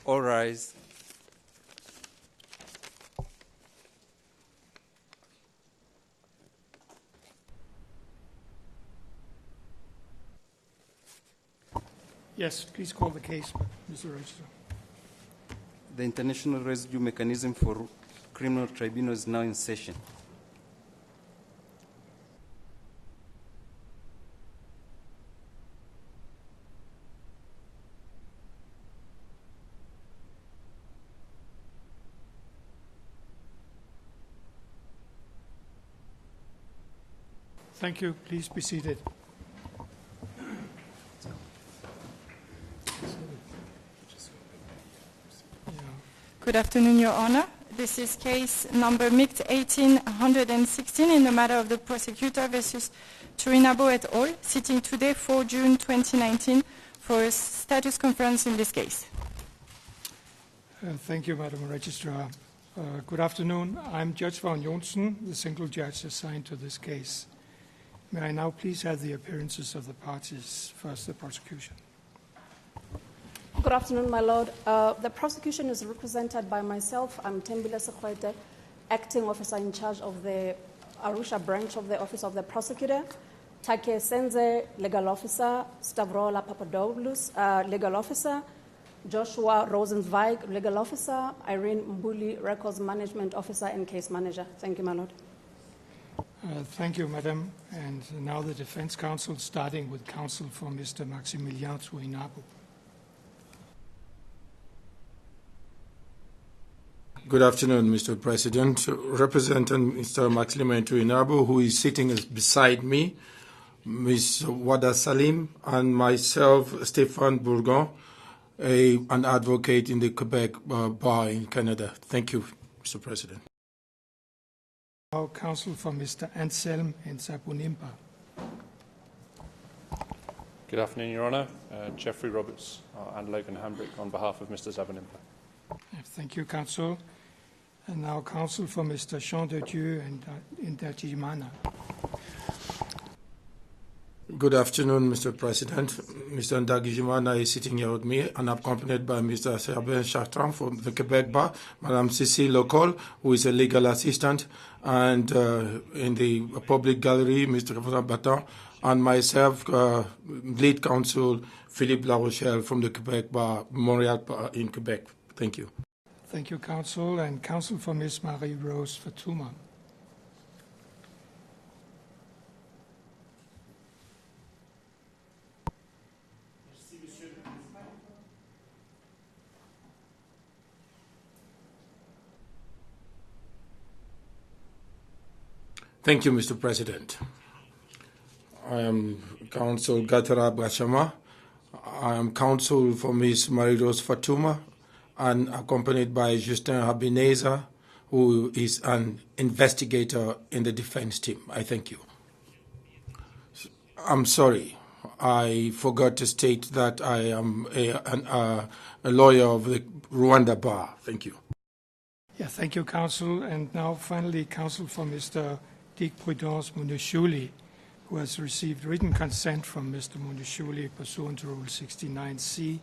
All rise. Yes, please call the case, Mr. Registrar. The International Residue Mechanism for Criminal Tribunal is now in session. Thank you. Please be seated. Good afternoon, Your Honor. This is case number MICT-18-116 in the matter of the Prosecutor versus TURINABO et al., sitting today, 4 June 2019, for a status conference in this case. Thank you, Madam Registrar. Good afternoon. I'm Judge Vagn Johnsen, the single judge assigned to this case. May I now please have the appearances of the parties, first the prosecution. Good afternoon, my lord. The prosecution is represented by myself. I'm Tembile Sekwete, acting officer in charge of the Arusha branch of the Office of the Prosecutor. Take Senze, legal officer. Stavrola Papadopoulos, legal officer. Joshua Rosenzweig, legal officer. Irene Mbuli, records management officer and case manager. Thank you, my lord. Thank you, madam. And now the defense counsel, starting with counsel for Mr. Maximilien TURINABO. Good afternoon, Mr. President. Representing Mr. Maximilien TURINABO, who is sitting beside me, Ms. Wada Salim, and myself, Stéphane Bourgon, an advocate in the Quebec bar in Canada. Thank you, Mr. President. Now, counsel for Mr. Anselme NZABONIMPA. Good afternoon, Your Honour. Jeffrey Roberts and Logan Hambrick on behalf of Mr. Zabonimpa. Thank you, counsel. And now, counsel for Mr. Jean de Dieu NDAGIJlMANA. Good afternoon, Mr. President. Mr. NDAGIJlMANA is sitting here with me and accompanied by Mr. Serben Chartrand from the Quebec bar, Madame Cécile Locol, who is a legal assistant, and in the public gallery, Mr. Baton, and myself, lead counsel Philippe Larochelle from the Quebec bar, Montreal bar in Quebec. Thank you. Thank you, counsel. And counsel for Ms. Rose FATUMA. Thank you, Mr. President. I am counsel Gatara Brashama. I am counsel for Ms. Rose FATUMA and accompanied by Justin Habineza, who is an investigator in the defense team. I thank you. I'm sorry. I forgot to state that I am a lawyer of the Rwanda bar. Thank you. Yeah, thank you, counsel. And now finally, counsel for Mr. Dick Prudence MUNYESHULI, who has received written consent from Mr. MUNYESHULI pursuant to Rule 69C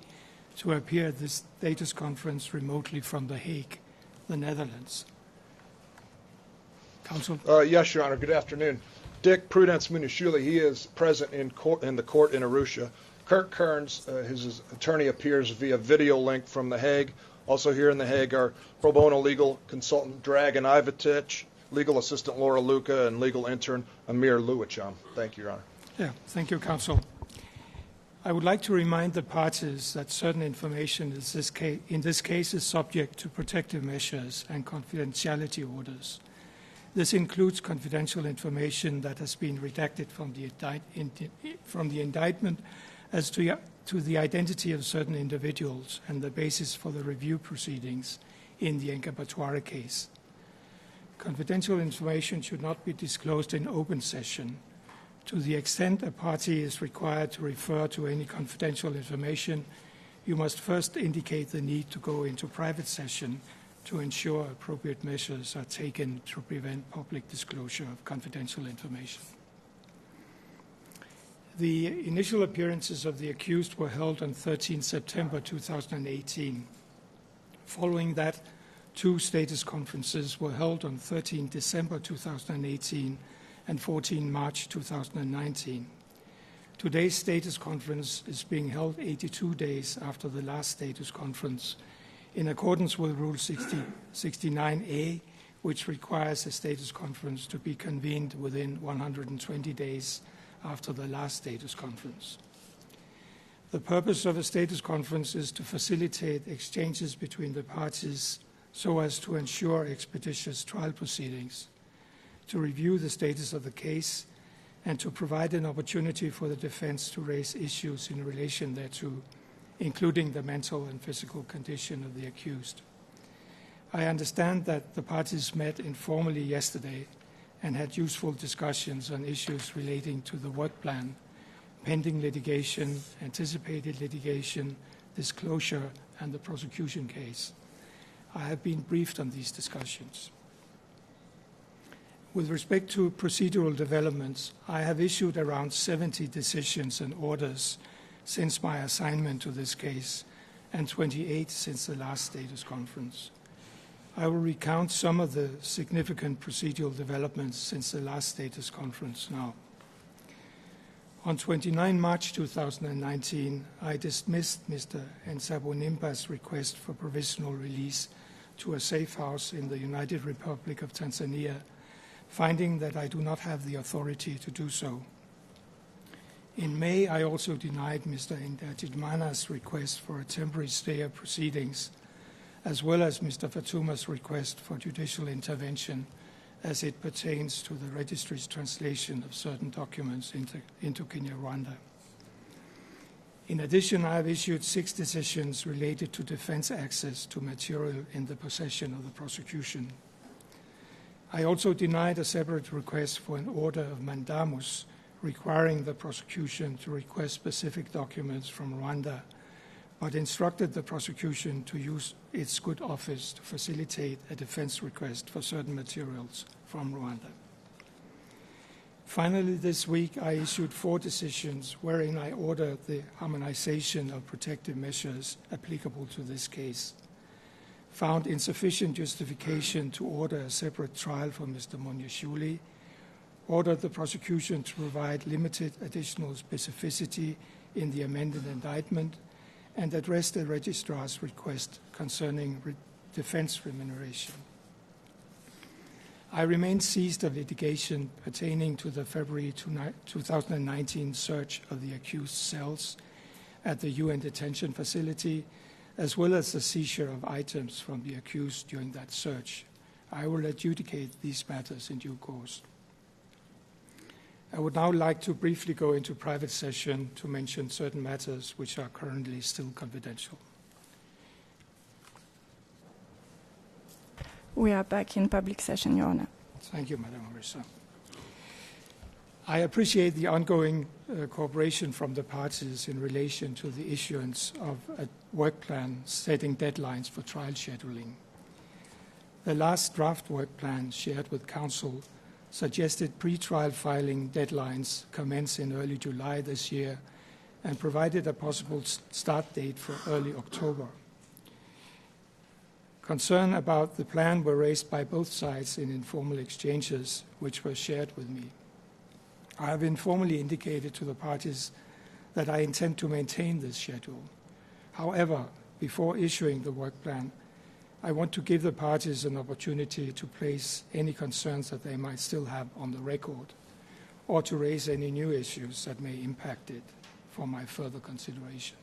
to appear at this status conference remotely from The Hague, the Netherlands. Counsel? Yes, Your Honor. Good afternoon. Dick Prudence MUNYESHULI, he is present in the court in Arusha. Kirk Kearns, his attorney, appears via video link from The Hague. Also here in The Hague are pro bono legal consultant Dragan Ivatich, legal assistant Laura Luca, and legal intern Amir Luacham. Thank you, Your Honor. Yeah, thank you, counsel. I would like to remind the parties that certain information in this case is subject to protective measures and confidentiality orders. This includes confidential information that has been redacted from the indictment as to the identity of certain individuals and the basis for the review proceedings in the Encapatoire case. Confidential information should not be disclosed in open session. To the extent a party is required to refer to any confidential information, you must first indicate the need to go into private session to ensure appropriate measures are taken to prevent public disclosure of confidential information. The initial appearances of the accused were held on 13 September 2018. Following that, 2 status conferences were held on 13 December 2018 and 14 March 2019. Today's status conference is being held 82 days after the last status conference, in accordance with Rule 69A, which requires a status conference to be convened within 120 days after the last status conference. The purpose of a status conference is to facilitate exchanges between the parties so as to ensure expeditious trial proceedings, to review the status of the case, and to provide an opportunity for the defense to raise issues in relation thereto, including the mental and physical condition of the accused. I understand that the parties met informally yesterday and had useful discussions on issues relating to the work plan, pending litigation, anticipated litigation, disclosure, and the prosecution case. I have been briefed on these discussions. With respect to procedural developments, I have issued around 70 decisions and orders since my assignment to this case, and 28 since the last status conference. I will recount some of the significant procedural developments since the last status conference now. On 29 March 2019, I dismissed Mr. NZABONIMPA's request for provisional release to a safe house in the United Republic of Tanzania, finding that I do not have the authority to do so. In May, I also denied Mr. NDAGIJlMANA's request for a temporary stay of proceedings, as well as Mr. Fatuma's request for judicial intervention as it pertains to the registry's translation of certain documents into Kinyarwanda. In addition, I have issued 6 decisions related to defense access to material in the possession of the prosecution. I also denied a separate request for an order of mandamus requiring the prosecution to request specific documents from Rwanda, but instructed the prosecution to use its good office to facilitate a defense request for certain materials from Rwanda. Finally, this week, I issued 4 decisions wherein I ordered the harmonization of protective measures applicable to this case, found insufficient justification to order a separate trial for Mr. MUNYESHULI, ordered the prosecution to provide limited additional specificity in the amended indictment, and addressed the registrar's request concerning defense remuneration. I remain seized of litigation pertaining to the February 2019 search of the accused cells at the UN detention facility, as well as the seizure of items from the accused during that search. I will adjudicate these matters in due course. I would now like to briefly go into private session to mention certain matters which are currently still confidential. We are back in public session, Your Honor. Thank you, Madam Arusha. I appreciate the ongoing cooperation from the parties in relation to the issuance of a work plan setting deadlines for trial scheduling. The last draft work plan shared with Counsel suggested pre-trial filing deadlines commence in early July this year and provided a possible start date for early October. Concern about the plan were raised by both sides in informal exchanges, which were shared with me. I have informally indicated to the parties that I intend to maintain this schedule. However, before issuing the work plan, I want to give the parties an opportunity to place any concerns that they might still have on the record, or to raise any new issues that may impact it for my further consideration.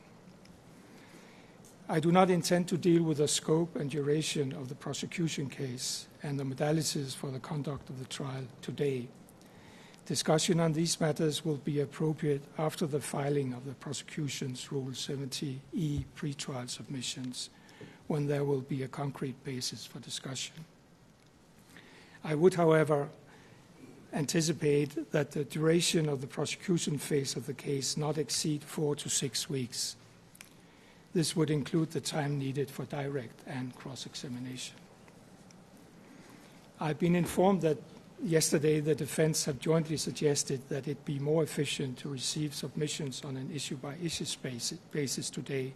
I do not intend to deal with the scope and duration of the prosecution case and the modalities for the conduct of the trial today. Discussion on these matters will be appropriate after the filing of the prosecution's Rule 70E pretrial submissions, when there will be a concrete basis for discussion. I would, however, anticipate that the duration of the prosecution phase of the case not exceed 4 to 6 weeks. This would include the time needed for direct and cross-examination. I've been informed that yesterday the defense have jointly suggested that it be more efficient to receive submissions on an issue-by-issue basis today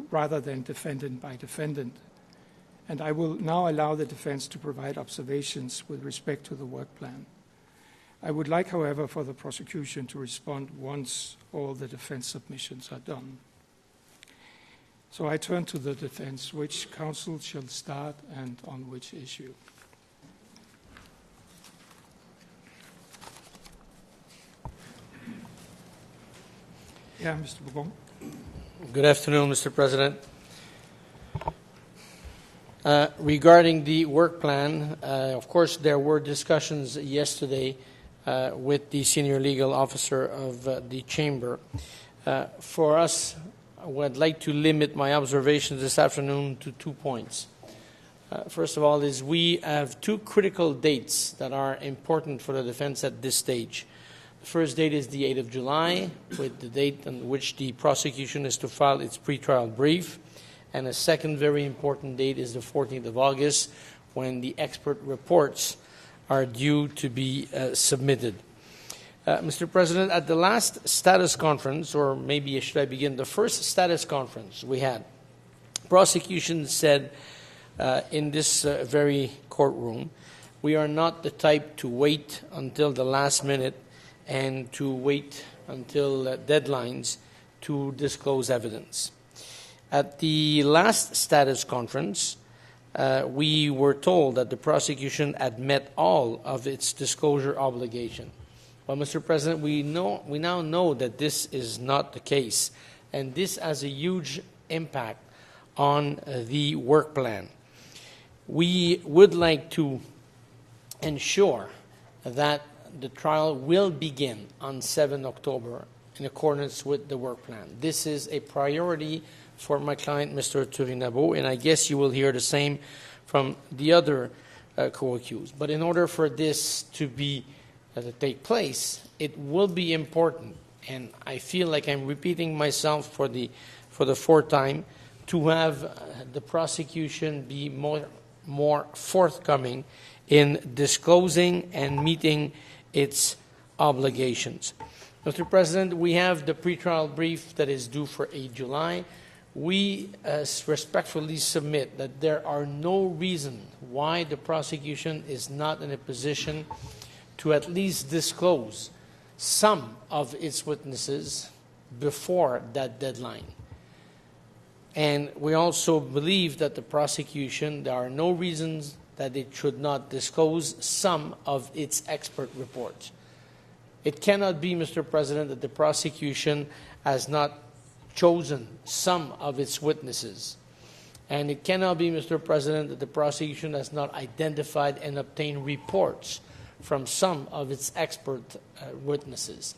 rather than defendant by defendant. and I will now allow the defense to provide observations with respect to the work plan. I would like, however, for the prosecution to respond once all the defense submissions are done. So I turn to the defense. Which counsel shall start and on which issue? Yeah, Mr. Bougon. Good afternoon, Mr. President. Regarding the work plan, of course, there were discussions yesterday with the senior legal officer of the chamber. For us, I would like to limit my observations this afternoon to 2 points. First of all, is we have 2 critical dates that are important for the defense at this stage. The first date is the 8th of July, with the date on which the prosecution is to file its pretrial brief. And a second very important date is the 14th of August, when the expert reports are due to be submitted. Mr. President, at the last status conference, or maybe should I begin, the first status conference we had, prosecution said in this very courtroom, we are not the type to wait until the last minute and to wait until deadlines to disclose evidence. At the last status conference, we were told that the prosecution had met all of its disclosure obligation. Well, Mr. President, we now know that this is not the case, and this has a huge impact on the work plan. We would like to ensure that the trial will begin on 7 October in accordance with the work plan. This is a priority for my client, Mr. TURINABO, and I guess you will hear the same from the other co-accused. But in order for this to take place, it will be important, and I feel like I'm repeating myself for the 4th time, to have the prosecution be more forthcoming in disclosing and meeting its obligations. Mr. President, we have the pretrial brief that is due for 8 July. We respectfully submit that there are no reason why the prosecution is not in a position to at least disclose some of its witnesses before that deadline. And we also believe that the prosecution, there are no reasons that it should not disclose some of its expert reports. It cannot be, Mr. President, that the prosecution has not chosen some of its witnesses. And it cannot be, Mr. President, that the prosecution has not identified and obtained reports from some of its expert witnesses.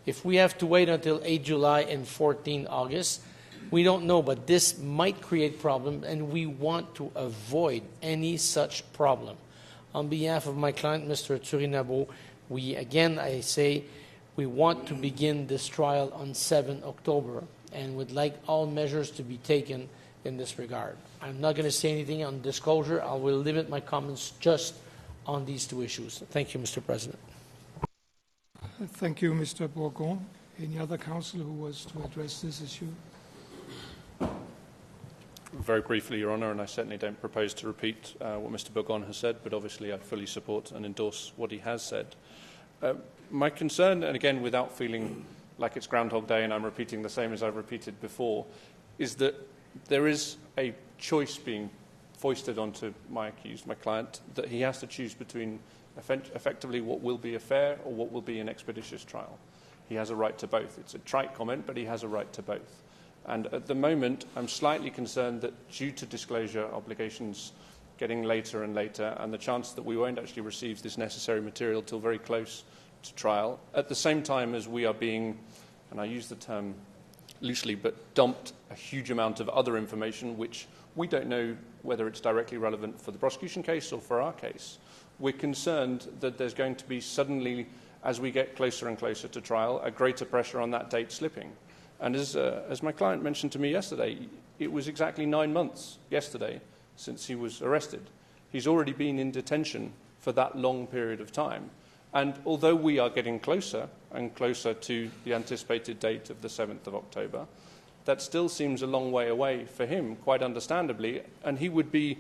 If we have to wait until 8 July and 14 August, we don't know, but this might create problems, and we want to avoid any such problem. On behalf of my client, Mr. TURINABO, I say, we want to begin this trial on 7 October, and would like all measures to be taken in this regard. I'm not going to say anything on disclosure. I will limit my comments just on these 2 issues. Thank you, Mr. President. Thank you, Mr. Bourgon. Any other counsel who was to address this issue? Very briefly, Your Honour, and I certainly don't propose to repeat what Mr. Bourgon has said, but obviously I fully support and endorse what he has said. My concern, and again without feeling like it's Groundhog Day and I'm repeating the same as I've repeated before, is that there is a choice being foisted onto my accused, my client, that he has to choose between effectively what will be a fair or what will be an expeditious trial. He has a right to both. It's a trite comment, but he has a right to both. And at the moment, I'm slightly concerned that due to disclosure obligations getting later and later, and the chance that we won't actually receive this necessary material till very close to trial, at the same time as we are being, and I use the term loosely, but dumped a huge amount of other information which we don't know whether it's directly relevant for the prosecution case or for our case. We're concerned that there's going to be suddenly, as we get closer and closer to trial, a greater pressure on that date slipping. And as my client mentioned to me yesterday, it was exactly 9 months yesterday since he was arrested. He's already been in detention for that long period of time. And although we are getting closer and closer to the anticipated date of the 7th of October, that still seems a long way away for him, quite understandably, and he would be,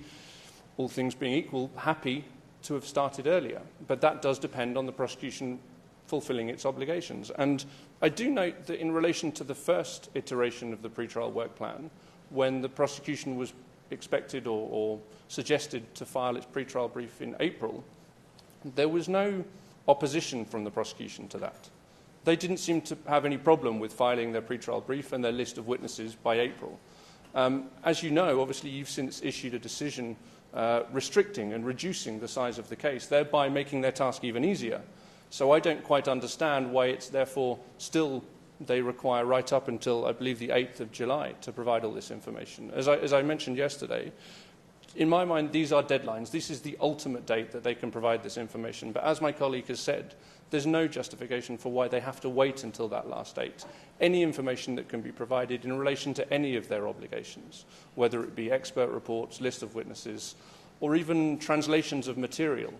all things being equal, happy to have started earlier. But that does depend on the prosecution fulfilling its obligations. And I do note that in relation to the first iteration of the pretrial work plan, when the prosecution was expected or suggested to file its pretrial brief in April, there was no opposition from the prosecution to that. They didn't seem to have any problem with filing their pretrial brief and their list of witnesses by April. As you know, obviously you've since issued a decision restricting and reducing the size of the case, thereby making their task even easier. So I don't quite understand why it's therefore still they require right up until, I believe, the 8th of July to provide all this information. As I mentioned yesterday, in my mind, these are deadlines. This is the ultimate date that they can provide this information. But as my colleague has said, there's no justification for why they have to wait until that last date. Any information that can be provided in relation to any of their obligations, whether it be expert reports, list of witnesses, or even translations of material,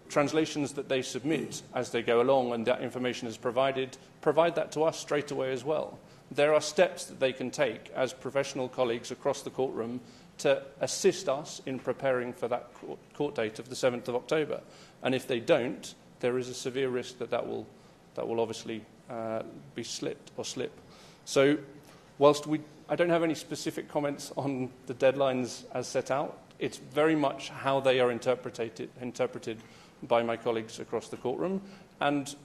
translations that they submit as they go along and that information is provided, provide that to us straight away as well. There are steps that they can take as professional colleagues across the courtroom to assist us in preparing for that court date of the 7th of October. And if they don't, there is a severe risk that that will obviously be slipped or slip. So whilst I don't have any specific comments on the deadlines as set out, it's very much how they are interpreted by my colleagues across the courtroom, and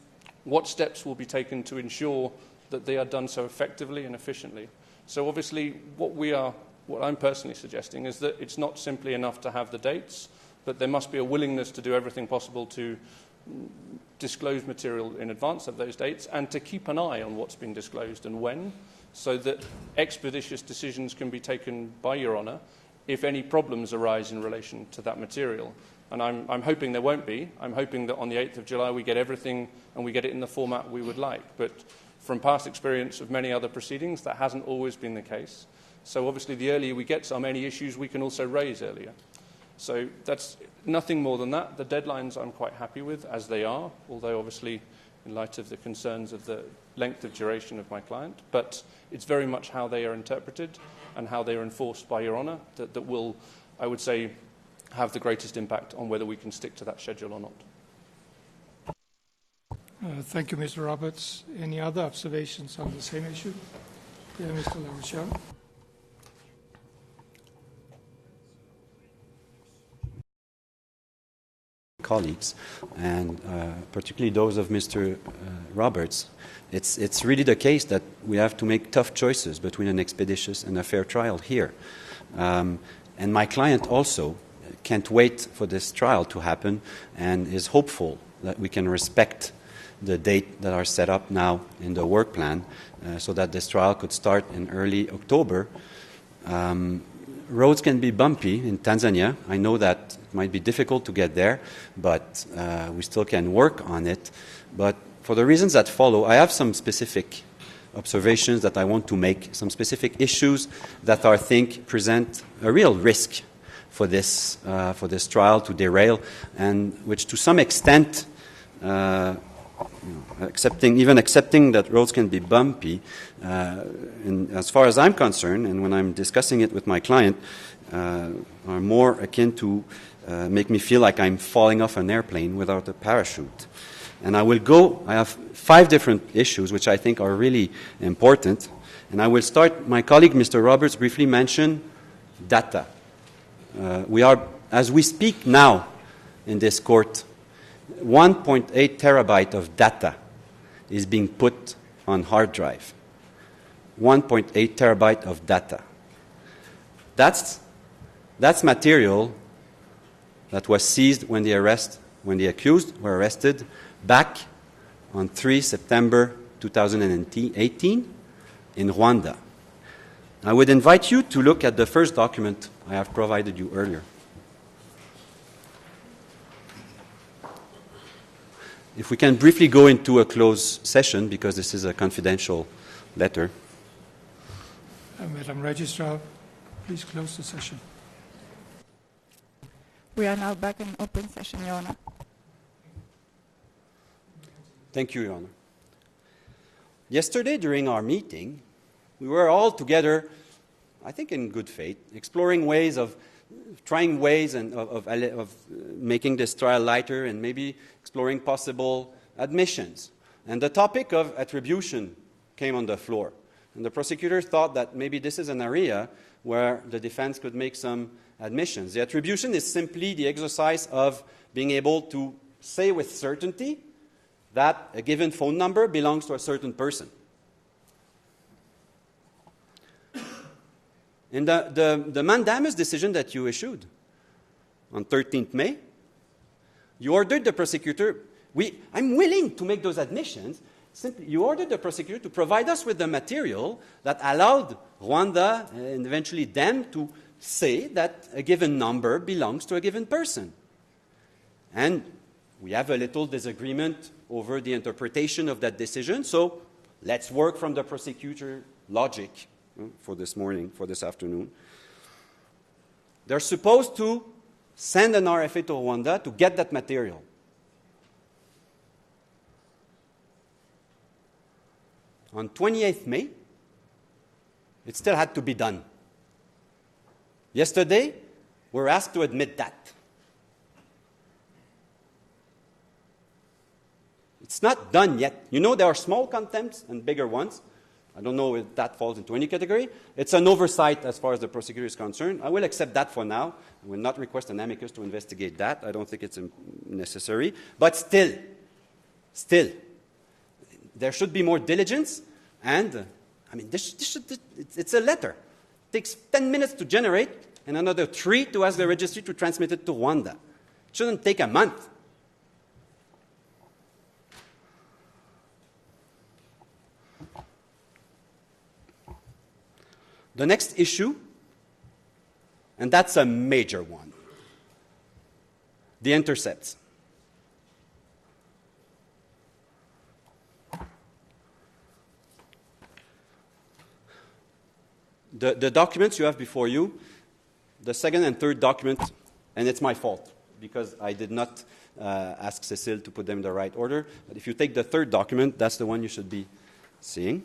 what steps will be taken to ensure that they are done so effectively and efficiently. So obviously what I'm personally suggesting is that it's not simply enough to have the dates, but there must be a willingness to do everything possible to disclose material in advance of those dates and to keep an eye on what's been disclosed and when, so that expeditious decisions can be taken by Your Honour if any problems arise in relation to that material. And I'm hoping there won't be. I'm hoping that on the 8th of July we get everything and we get it in the format we would like. But from past experience of many other proceedings, that hasn't always been the case. So obviously the earlier we get any issues, we can also raise earlier. So that's nothing more than that. The deadlines I'm quite happy with as they are, although obviously in light of the concerns of the length of duration of my client. But it's very much how they are interpreted and how they are enforced by Your Honour that will, I would say, have the greatest impact on whether we can stick to that schedule or not. Thank you, Mr. Roberts. Any other observations on the same issue? Yeah, Mr. Arusha. Colleagues, and particularly those of Mr. Roberts, it's really the case that we have to make tough choices between an expeditious and a fair trial here. And my client also can't wait for this trial to happen and is hopeful that we can respect the date that are set up now in the work plan so that this trial could start in early October. Roads can be bumpy in Tanzania. I know that it might be difficult to get there, but we still can work on it. But for the reasons that follow, I have some specific observations that I want to make, some specific issues that I think present a real risk for this trial to derail, and which to some extent, accepting that roads can be bumpy, and as far as I'm concerned, and when I'm discussing it with my client, are more akin to make me feel like I'm falling off an airplane without a parachute. And I have 5 different issues which I think are really important, and I will start. My colleague, Mr. Roberts, briefly mentioned data. We are, as we speak now in this court, 1.8 terabyte of data is being put on hard drive. 1.8 terabyte of data. That's material that was seized when the accused were arrested back on 3 September 2018 in Rwanda. I would invite you to look at the first document I have provided you earlier. If we can briefly go into a closed session, because this is a confidential letter. Madam Registrar, please close the session. We are now back in open session, Your Honor. Thank you, Your Honor. Yesterday during our meeting, we were all together, I think in good faith, exploring ways of trying ways and of making this trial lighter and maybe exploring possible admissions. And the topic of attribution came on the floor. And the prosecutor thought that maybe this is an area where the defense could make some admissions. The attribution is simply the exercise of being able to say with certainty that a given phone number belongs to a certain person. In the mandamus decision that you issued on 13th May, you ordered the prosecutor, I'm willing to make those admissions, simply you ordered the prosecutor to provide us with the material that allowed Rwanda and eventually them to say that a given number belongs to a given person. And we have a little disagreement over the interpretation of that decision, so let's work from the prosecutor logic for this morning, for this afternoon. They're supposed to send an RFA to Rwanda to get that material. On 28th May, it still had to be done. Yesterday, we're asked to admit that. It's not done yet. You know there are small contempts and bigger ones. I don't know if that falls into any category. It's an oversight as far as the prosecutor is concerned. I will accept that for now. I will not request an amicus to investigate that. I don't think it's necessary. But still, there should be more diligence. And, it's a letter. It takes 10 minutes to generate and another 3 to ask the registry to transmit it to Rwanda. It shouldn't take a month. The next issue, and that's a major one, the intercepts. The documents you have before you, the second and third document, and it's my fault because I did not ask Cécile to put them in the right order. But if you take the third document, that's the one you should be seeing.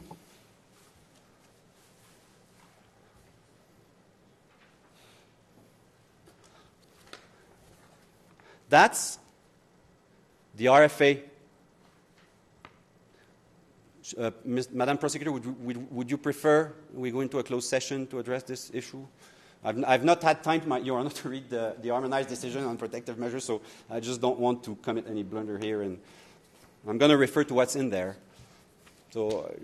That's the RFA. Madam Prosecutor, would you prefer we go into a closed session to address this issue? I've not had time, Your Honor, to read the harmonized decision on protective measures, so I just don't want to commit any blunder here, and I'm going to refer to what's in there. So.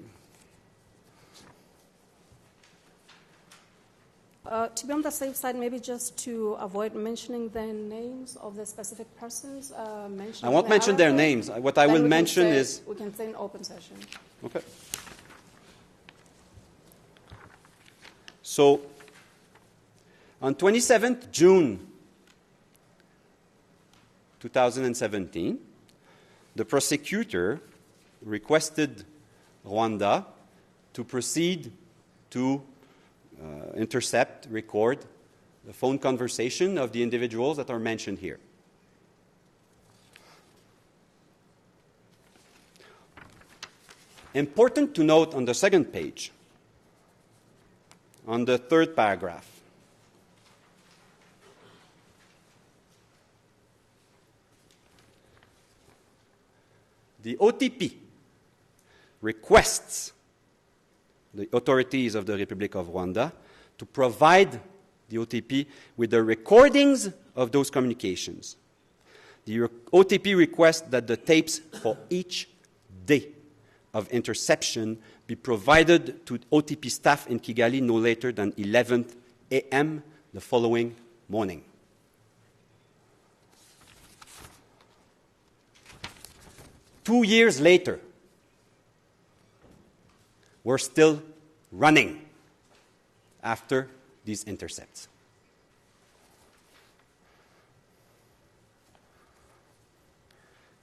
To be on the safe side, maybe just to avoid mentioning the names of the specific persons. I won't mention their names. What I will mention is... We can say in open session. Okay. So, on 27th June 2017, the prosecutor requested Rwanda to proceed to intercept, record the phone conversation of the individuals that are mentioned here. Important to note on the second page, on the third paragraph, the OTP requests the authorities of the Republic of Rwanda to provide the OTP with the recordings of those communications. The OTP requests that the tapes for each day of interception be provided to OTP staff in Kigali no later than 11 a.m. the following morning. Two years later, we're still running after these intercepts.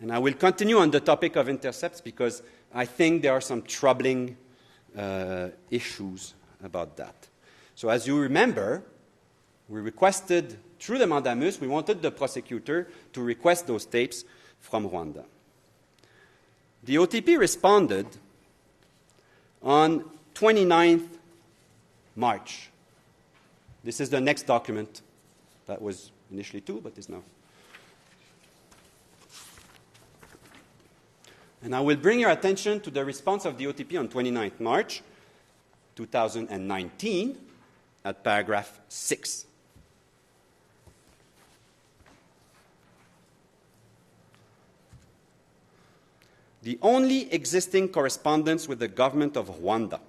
And I will continue on the topic of intercepts because I think there are some troubling issues about that. So as you remember, we requested, through the mandamus, we wanted the prosecutor to request those tapes from Rwanda. The OTP responded on 29th March. This is the next document that was initially 2, but is now. And I will bring your attention to the response of the OTP on 29th March 2019 at paragraph 6. The only existing correspondence with the government of Rwanda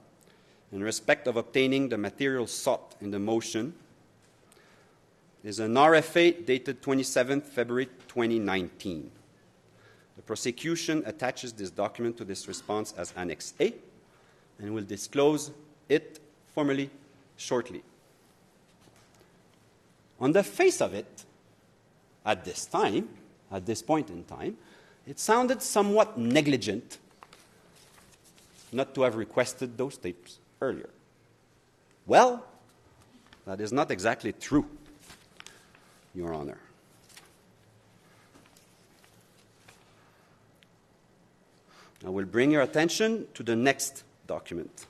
in respect of obtaining the material sought in the motion is an RFA dated 27th February 2019. The prosecution attaches this document to this response as Annex A and will disclose it formally shortly. On the face of it, at this point in time, it sounded somewhat negligent not to have requested those tapes earlier. Well, that is not exactly true, Your Honor. I will bring your attention to the next document,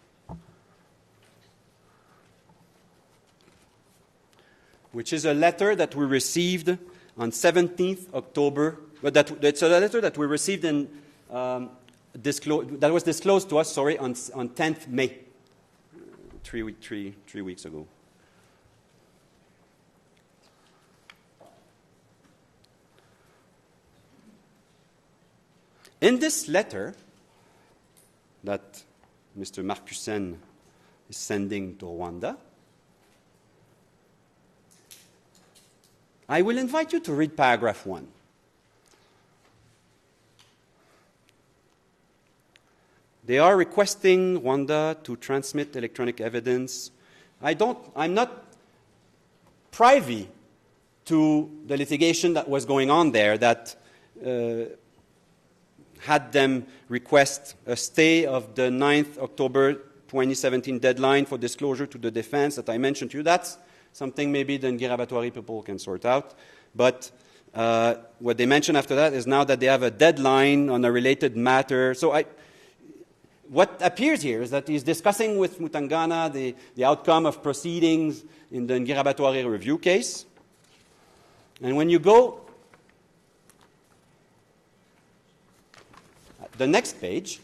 which is a letter that we received on 17th October. It's a letter that we received in, that was disclosed to us, on 10th May, three weeks ago. In this letter that Mr. Marcussen is sending to Rwanda, I will invite you to read paragraph 1. They are requesting Rwanda to transmit electronic evidence. I'm not privy to the litigation that was going on there that had them request a stay of the 9th October 2017 deadline for disclosure to the defense that I mentioned to you. That's something maybe the Ngirabatwari people can sort out. But what they mention after that is now that they have a deadline on a related matter. So what appears here is that he's discussing with Mutangana the outcome of proceedings in the Ngirabatwari review case. And when you go the next page,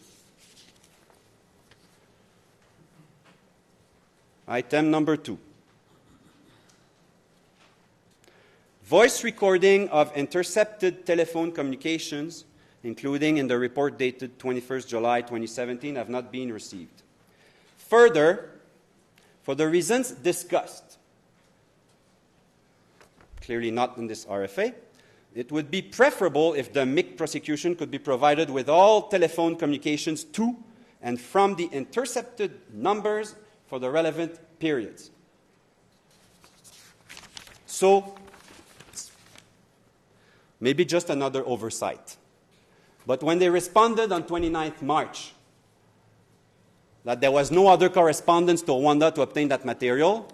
item number 2. Voice recording of intercepted telephone communications, including in the report dated 21st July 2017, have not been received. Further, for the reasons discussed, clearly not in this RFA, it would be preferable if the MICT prosecution could be provided with all telephone communications to and from the intercepted numbers for the relevant periods. So, maybe just another oversight. But when they responded on 29th March that there was no other correspondence to Rwanda to obtain that material,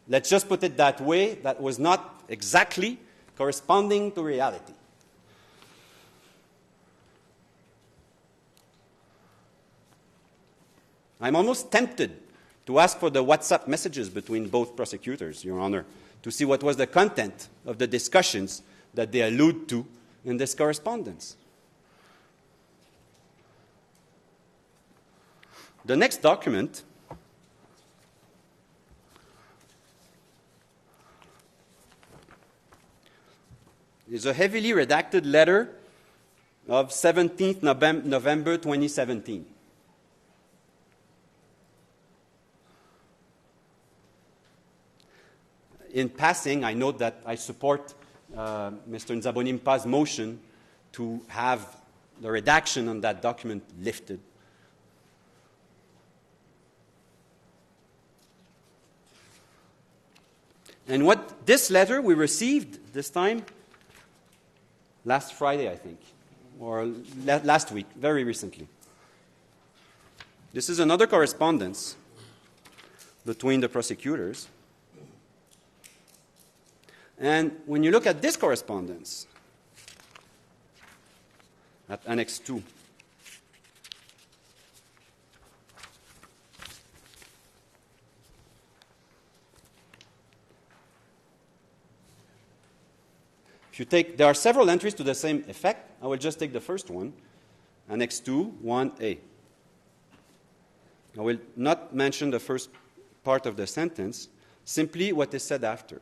let's just put it that way, that was not exactly corresponding to reality. I'm almost tempted to ask for the WhatsApp messages between both prosecutors, Your Honor, to see what was the content of the discussions that they allude to in this correspondence. The next document is a heavily redacted letter of 17th November 2017. In passing, I note that I support Mr. NZABONIMPA's motion to have the redaction on that document lifted. And what this letter we received this time last Friday, I think, or last week, very recently. This is another correspondence between the prosecutors. And when you look at this correspondence, at Annex 2, If you take, there are several entries to the same effect. I will just take the first one, Annex 2, 1A. I will not mention the first part of the sentence, simply what is said after.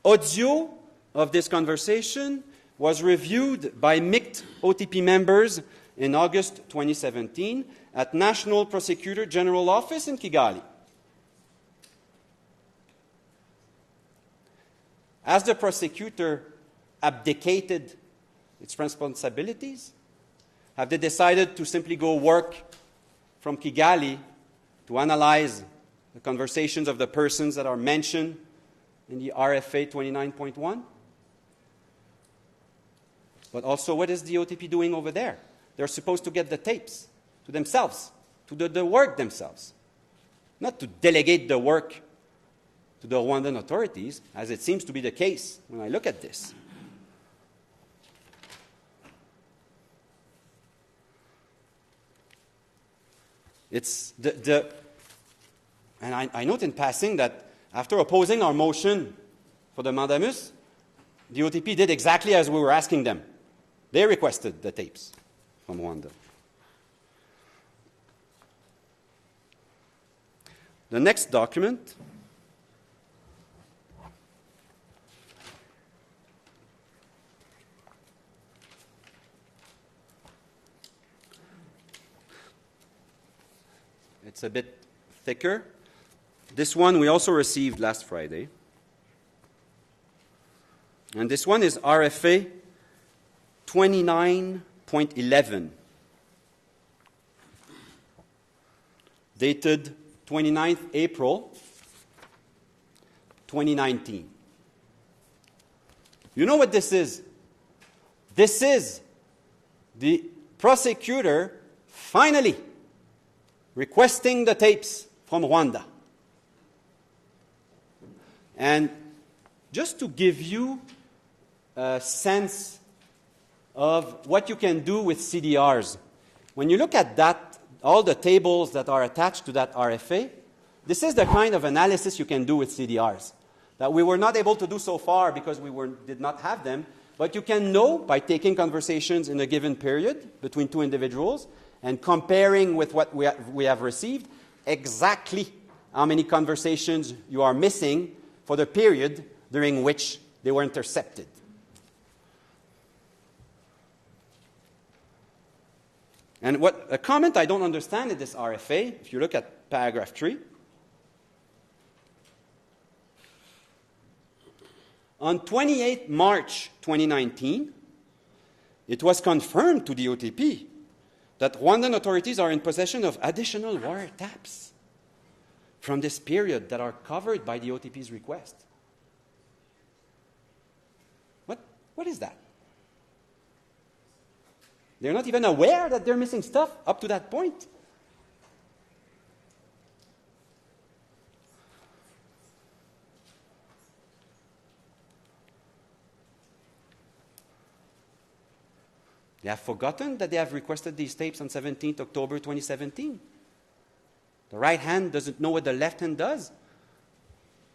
Audio of this conversation was reviewed by MICT OTP members in August 2017 at National Prosecutor General Office in Kigali. As the prosecutor abdicated its responsibilities, have they decided to simply go work from Kigali to analyze the conversations of the persons that are mentioned in the RFA 29.1? But also, what is the OTP doing over there? They're supposed to get the tapes to themselves, to do the work themselves, not to delegate the work to the Rwandan authorities, as it seems to be the case when I look at this. It's and I note in passing that after opposing our motion for the mandamus, the OTP did exactly as we were asking them. They requested the tapes from Rwanda. The next document it's a bit thicker. This one we also received last Friday. And this one is RFA 29.11, dated 29th April 2019. You know what this is? This is the prosecutor finally requesting the tapes from Rwanda. And just to give you a sense of what you can do with CDRs, when you look at that, all the tables that are attached to that RFA, this is the kind of analysis you can do with CDRs that we were not able to do so far because did not have them. But you can know by taking conversations in a given period between two individuals and comparing with what we have received, exactly how many conversations you are missing for the period during which they were intercepted. And a comment I don't understand in this RFA, if you look at paragraph 3, on 28 March 2019, it was confirmed to the OTP that Rwandan authorities are in possession of additional wiretaps from this period that are covered by the OTP's request. What is that? They're not even aware that they're missing stuff up to that point. They have forgotten that they have requested these tapes on 17th October 2017. The right hand doesn't know what the left hand does.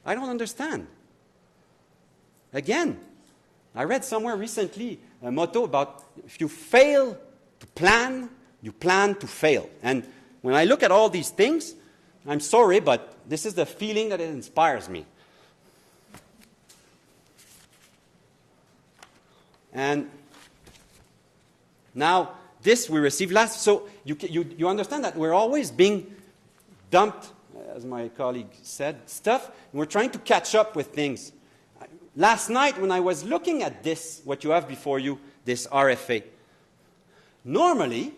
I don't understand. Again, I read somewhere recently a motto about if you fail to plan, you plan to fail. And when I look at all these things, I'm sorry, but this is the feeling that it inspires me. And now, this we received last. So you understand that we're always being dumped, as my colleague said, stuff. And we're trying to catch up with things. Last night, when I was looking at this, what you have before you, this RFA, normally,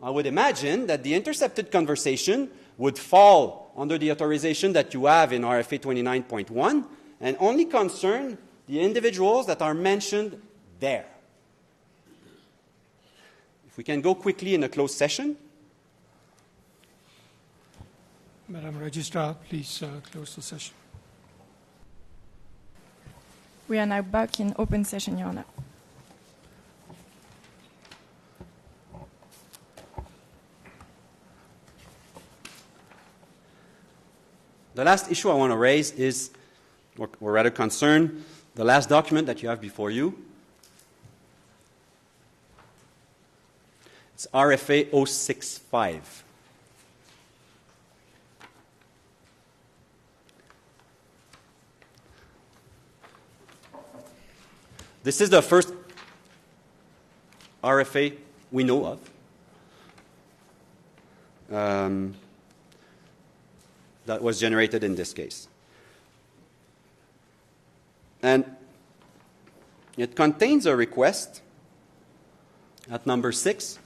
I would imagine that the intercepted conversation would fall under the authorization that you have in RFA 29.1 and only concern the individuals that are mentioned there. If we can go quickly in a closed session. Madam Registrar, please close the session. We are now back in open session, Your Honor. The last issue I want to raise is, or rather concern, The last document that you have before you, it's RFA 065. This is the first RFA we know of that was generated in this case. And it contains a request at number 6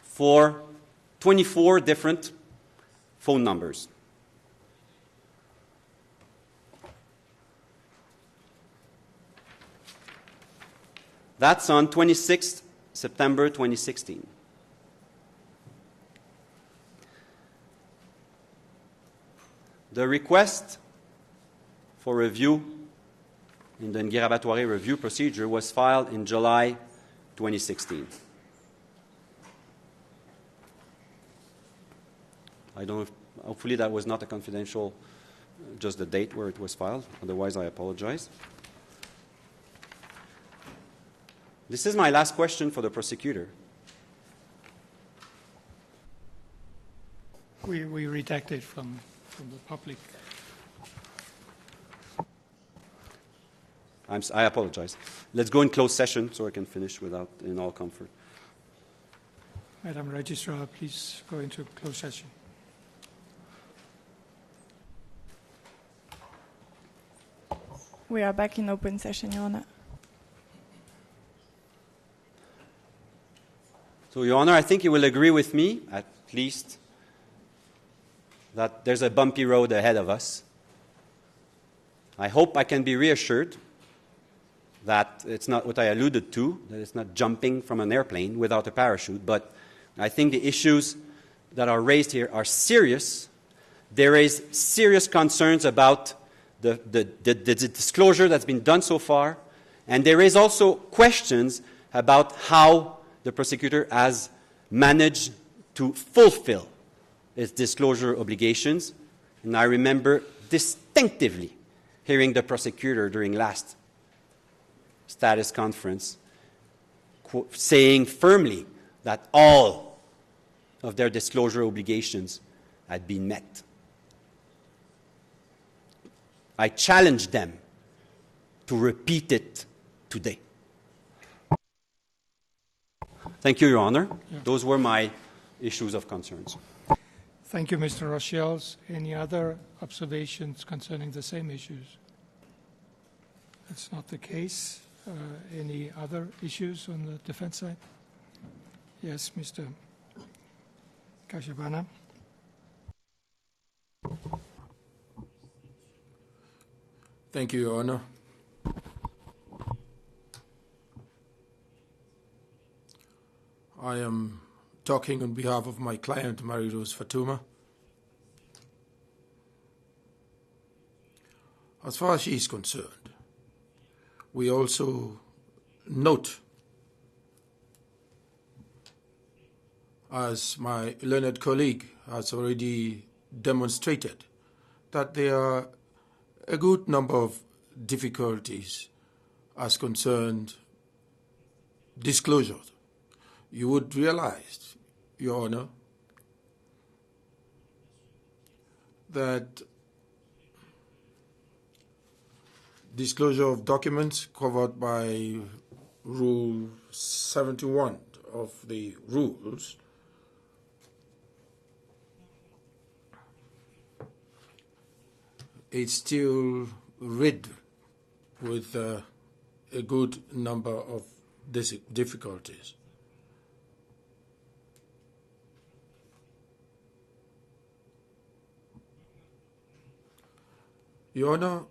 for 24 different phone numbers. That's on 26th September 2016. The request for review in the Ngirabatware review procedure was filed in July 2016. I don't know if, hopefully that was not a confidential, just the date where it was filed. Otherwise, I apologize. This is my last question for the prosecutor. We redacted from the public. I apologize. Let's go in closed session so I can finish in all comfort. Madam Registrar, please go into closed session. We are back in open session, Your Honor. So, Your Honor, I think you will agree with me, at least, that there's a bumpy road ahead of us. I hope I can be reassured that it's not what I alluded to, that it's not jumping from an airplane without a parachute, but I think the issues that are raised here are serious. There raise serious concerns about the disclosure that's been done so far, and there is also questions about how the prosecutor has managed to fulfill its disclosure obligations. And I remember distinctively hearing the prosecutor during last status conference saying firmly that all of their disclosure obligations had been met. I challenge them to repeat it today. Thank you, Your Honor. Yeah. Those were my issues of concerns. Thank you, Mr. Rochelle. Any other observations concerning the same issues? That's not the case. Any other issues on the defense side? Yes, Mr. NDAGIJlMANA. Thank you, Your Honor. I am talking on behalf of my client, Rose FATUMA. As far as she is concerned, we also note, as my learned colleague has already demonstrated, that there are a good number of difficulties as concerned disclosures. You would realize, Your Honor, that disclosure of documents covered by Rule 71 of the rules it's still riddled with a good number of difficulties. Your Honor,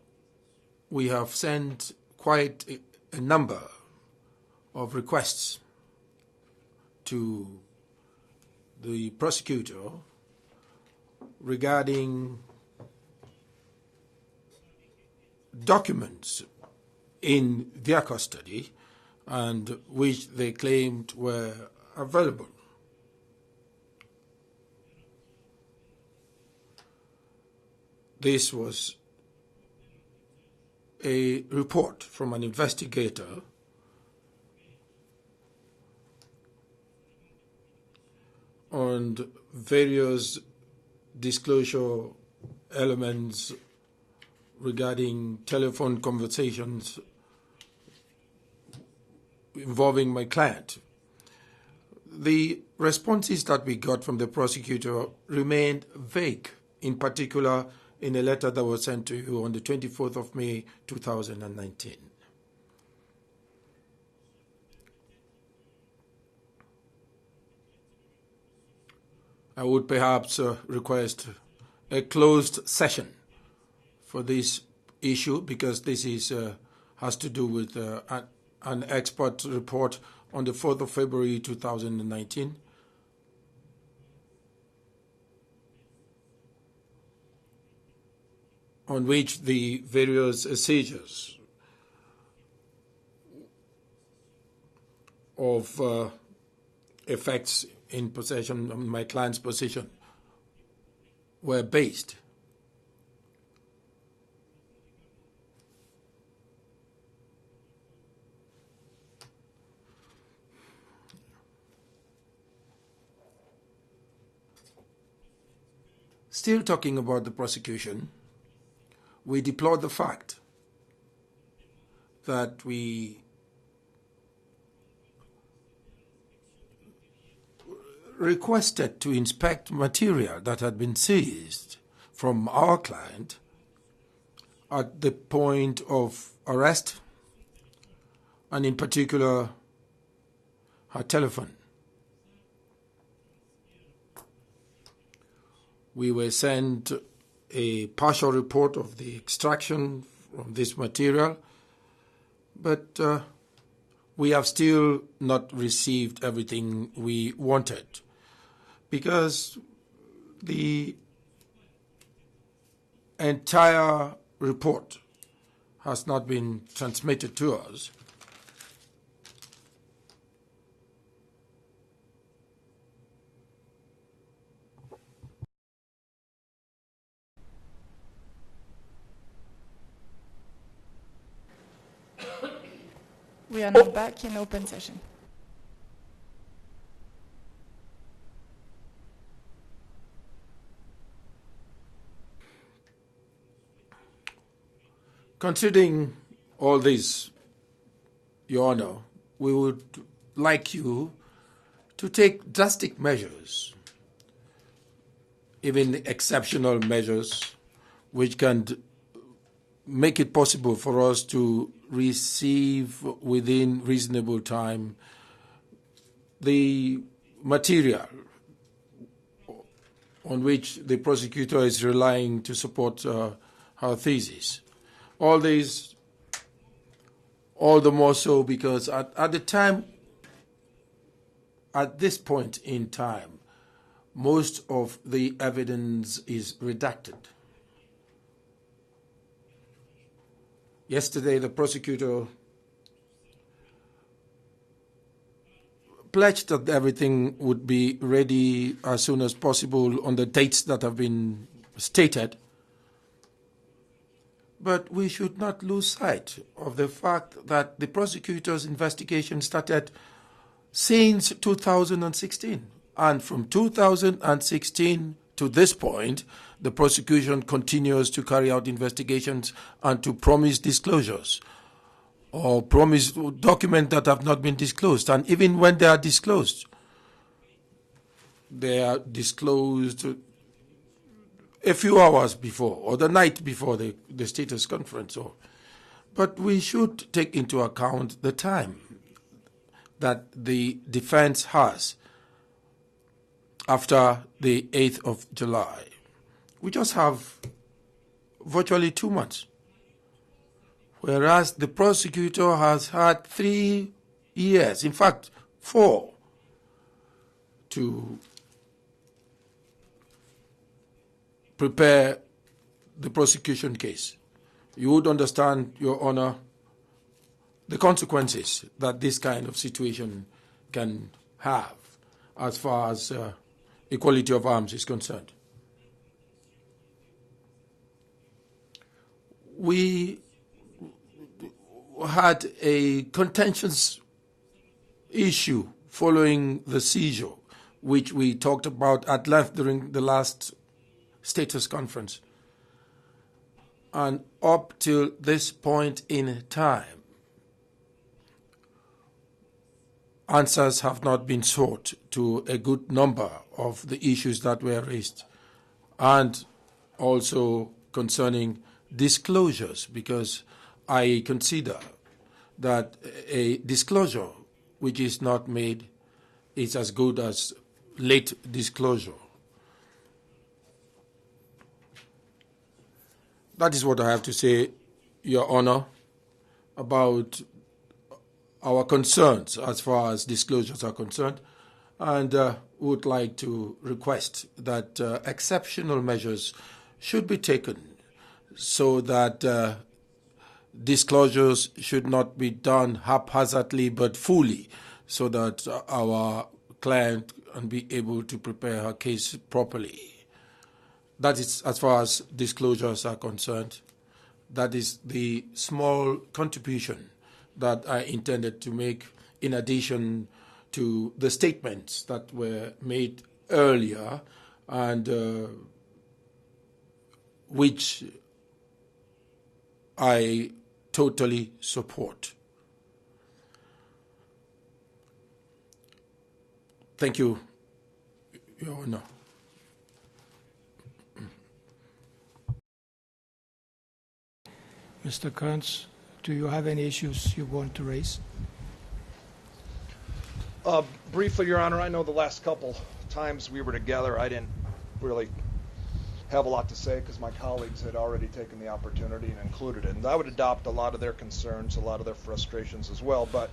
we have sent quite a number of requests to the prosecutor regarding documents in their custody and which they claimed were available. this was a report from an investigator on various disclosure elements regarding telephone conversations involving my client. The responses that we got from the prosecutor remained vague, in particular in a letter that was sent to you on the 24th of May 2019. I would perhaps request a closed session for this issue, because this is has to do with an expert report on the 4th of February 2019. On which the various seizures of effects in possession, of my client's possession, were based. Still talking about the prosecution, we deplore the fact that we requested to inspect material that had been seized from our client at the point of arrest, and in particular her telephone. We were sent a partial report of the extraction from this material, but we have still not received everything we wanted, because the entire report has not been transmitted to us. We are now back in open session. Considering all this, Your Honor, we would like you to take drastic measures, even exceptional measures, which can make it possible for us to receive within reasonable time the material on which the prosecutor is relying to support her thesis. All these, all the more so because at the time, at this point in time, most of the evidence is redacted. Yesterday, the prosecutor pledged that everything would be ready as soon as possible on the dates that have been stated. But we should not lose sight of the fact that the prosecutor's investigation started since 2016. And from 2016 to this point, the prosecution continues to carry out investigations and to promise disclosures or promise documents that have not been disclosed. And even when they are disclosed a few hours before or the night before the status conference. But we should take into account the time that the defense has after the 8th of July. We just have virtually 2 months, whereas the prosecutor has had 3 years, in fact 4, to prepare the prosecution case. You would understand, Your Honor, the consequences that this kind of situation can have as far as equality of arms is concerned. we had a contentious issue following the seizure, which we talked about at length during the last status conference. And up till this point in time, answers have not been sought to a good number of the issues that were raised, and also concerning disclosures, because I consider that a disclosure which is not made is as good as late disclosure. That is what I have to say, Your Honor, about our concerns as far as disclosures are concerned, and would like to request that exceptional measures should be taken so that disclosures should not be done haphazardly but fully, so that our client can be able to prepare her case properly. That is as far as disclosures are concerned. That is the small contribution that I intended to make in addition to the statements that were made earlier and which I totally support. Thank you, Your Honor. Mr. Kearns, do you have any issues you want to raise? Briefly, Your Honor, I know the last couple times we were together, I didn't really have a lot to say because my colleagues had already taken the opportunity and included it. And I would adopt a lot of their concerns, a lot of their frustrations as well. But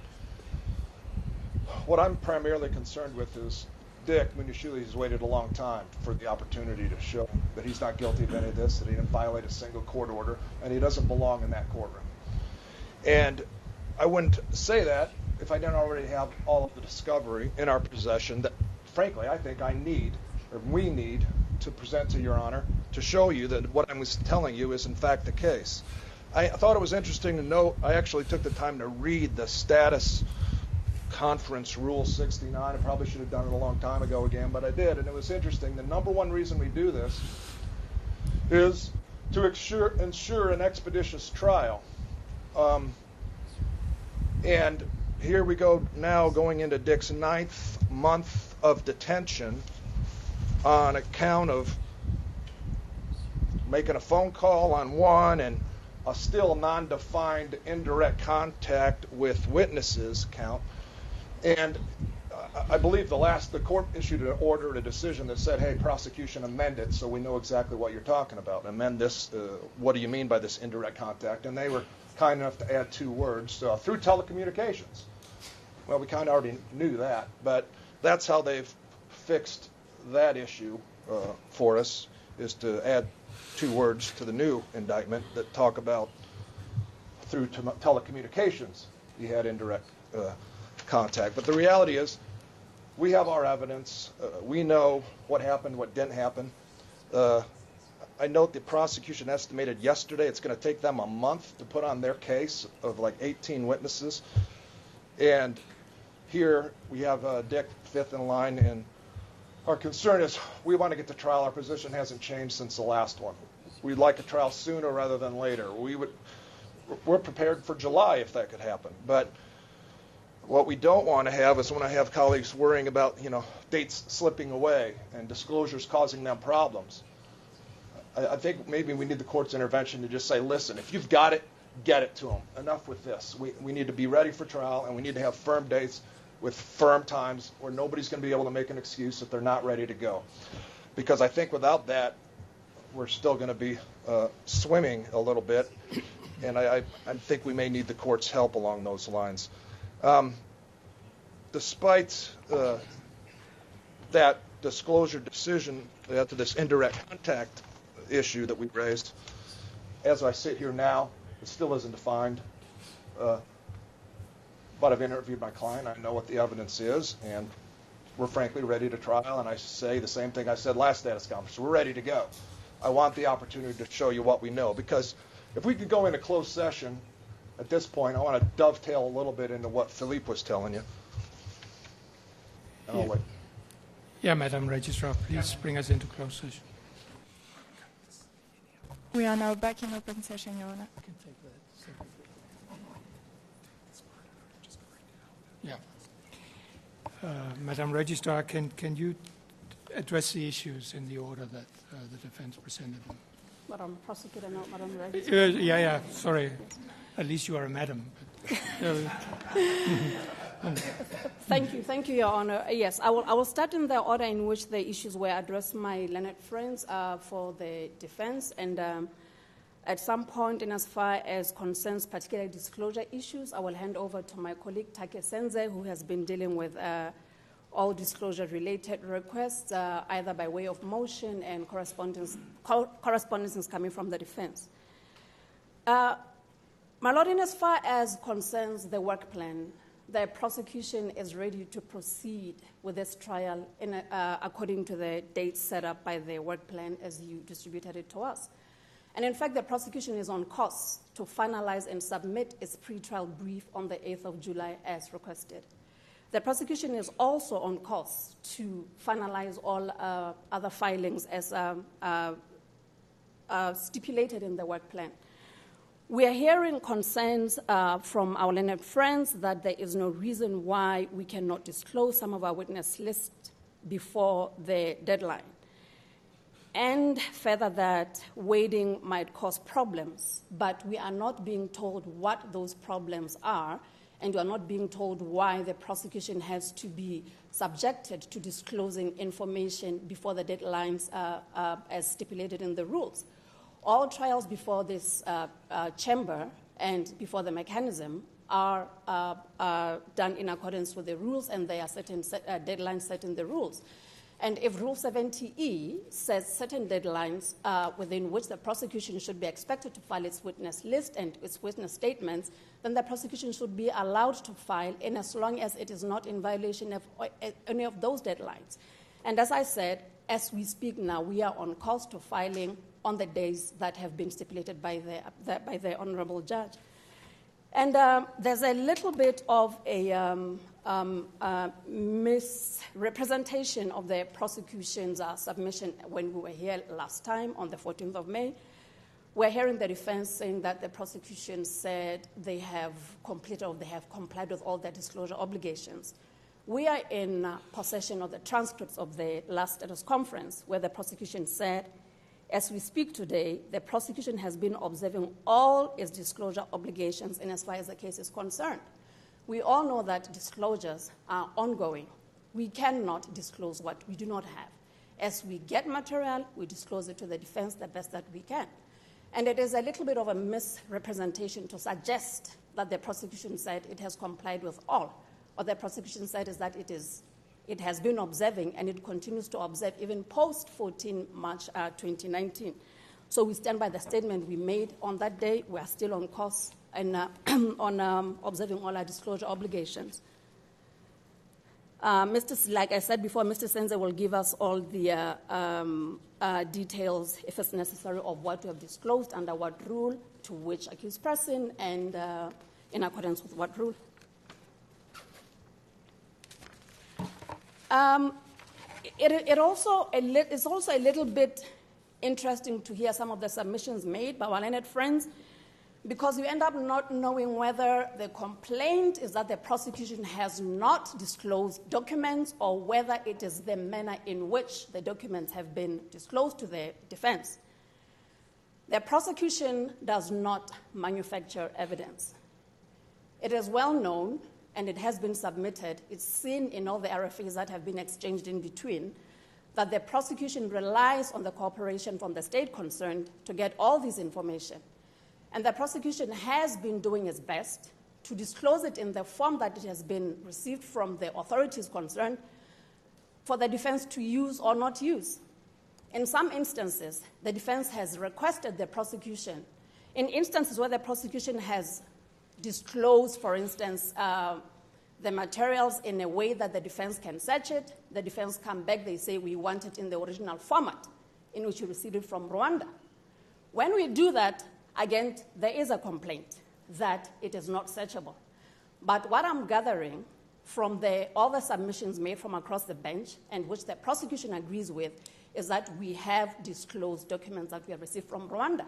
what I'm primarily concerned with is Dick MUNYESHULI has waited a long time for the opportunity to show that he's not guilty of any of this, that he didn't violate a single court order, and he doesn't belong in that courtroom. And I wouldn't say that if I didn't already have all of the discovery in our possession that, frankly, I think I need, or we need, to present to Your Honor to show you that what I was telling you is in fact the case. I thought it was interesting to note, I actually took the time to read the status conference rule 69. I probably should have done it a long time ago again, but I did, and it was interesting. The number one reason we do this is to ensure an expeditious trial. And here we go now going into Dick's 9th month of detention on account of making a phone call on one and a still non-defined indirect contact with witnesses count. And I believe the court issued an order, a decision that said, hey, prosecution, amend it so we know exactly what you're talking about. Amend this, what do you mean by this indirect contact? And they were kind enough to add 2 words, through telecommunications. Well, we kind of already knew that, but that's how they've fixed that issue for us, is to add 2 words to the new indictment that talk about through telecommunications he had indirect contact. But the reality is we have our evidence. We know what happened, what didn't happen. I note the prosecution estimated yesterday it's going to take them a month to put on their case of like 18 witnesses. And here we have Dick 5th in line, and our concern is we want to get to trial. Our position hasn't changed since the last one. We'd like a trial sooner rather than later. We're prepared for July if that could happen. But what we don't want to have is when I have colleagues worrying about, dates slipping away and disclosures causing them problems. I think maybe we need the court's intervention to just say, listen, if you've got it, get it to them. Enough with this. We need to be ready for trial, and we need to have firm dates with firm times where nobody's going to be able to make an excuse if they're not ready to go. Because I think without that, we're still going to be swimming a little bit, and I think we may need the court's help along those lines. Despite that disclosure decision to this indirect contact issue that we raised, as I sit here now, it still isn't defined. But I've interviewed my client. I know what the evidence is, and we're frankly ready to trial. And I say the same thing I said last status conference. We're ready to go. I want the opportunity to show you what we know, because If we could go into closed session at this point, I want to dovetail a little bit into what Philippe was telling you. And I'll wait. Yeah, Madam Registrar, please bring us into closed session. We are now back in open session, Your Honor. Yeah. Madam Registrar, can you address the issues in the order that the defense presented them? Madam Prosecutor, not Madam Registrar. Yeah, sorry. At least you are a madam. Thank you, Your Honor. Yes, I will start in the order in which the issues were addressed my learned friends for the defense, and at some point, in as far as concerns particular disclosure issues, I will hand over to my colleague Take Senze, who has been dealing with all disclosure-related requests, either by way of motion and correspondences coming from the defense. My Lord, in as far as concerns the work plan, the prosecution is ready to proceed with this trial according to the dates set up by the work plan as you distributed it to us. And in fact, the prosecution is on course to finalize and submit its pretrial brief on the 8th of July as requested. The prosecution is also on course to finalize all other filings as stipulated in the work plan. We are hearing concerns from our learned friends that there is no reason why we cannot disclose some of our witness lists before the deadline. And further, that waiting might cause problems, but we are not being told what those problems are, and we are not being told why the prosecution has to be subjected to disclosing information before the deadlines as stipulated in the rules. All trials before this chamber and before the mechanism are done in accordance with the rules, and there are certain deadlines set in the rules. And if Rule 70E says certain deadlines within which the prosecution should be expected to file its witness list and its witness statements, then the prosecution should be allowed to file in as long as it is not in violation of any of those deadlines. And as I said, as we speak now, we are on course to filing on the days that have been stipulated by the Honorable Judge. And there's a little bit of a misrepresentation of the prosecution's submission when we were here last time on the 14th of May. We're hearing the defense saying that the prosecution said they have completed or they have complied with all their disclosure obligations. We are in possession of the transcripts of the last status conference where the prosecution said, as we speak today, the prosecution has been observing all its disclosure obligations in as far as the case is concerned. We all know that disclosures are ongoing. We cannot disclose what we do not have. As we get material, we disclose it to the defense the best that we can. And it is a little bit of a misrepresentation to suggest that the prosecution said it has complied with all. What the prosecution said is that it has been observing and it continues to observe even post-14 March 2019. So we stand by the statement we made on that day. We are still on course and on observing all our disclosure obligations. Like I said before, Mr. Senze will give us all the details, if it's necessary, of what we have disclosed, under what rule, to which accused person, and in accordance with what rule. It's also a little bit interesting to hear some of the submissions made by our learned friends, because you end up not knowing whether the complaint is that the prosecution has not disclosed documents or whether it is the manner in which the documents have been disclosed to the defense. The prosecution does not manufacture evidence. It is well known, and it has been submitted, it's seen in all the RFAs that have been exchanged in between, that the prosecution relies on the cooperation from the state concerned to get all this information. And the prosecution has been doing its best to disclose it in the form that it has been received from the authorities concerned for the defense to use or not use. In some instances, the defense has requested the prosecution. In instances where the prosecution has disclosed, for instance, the materials in a way that the defense can search it, the defense come back, they say, we want it in the original format in which you received it from Rwanda. When we do that, Again, there is a complaint that it is not searchable. But what I'm gathering from all the submissions made from across the bench, and which the prosecution agrees with, is that we have disclosed documents that we have received from Rwanda.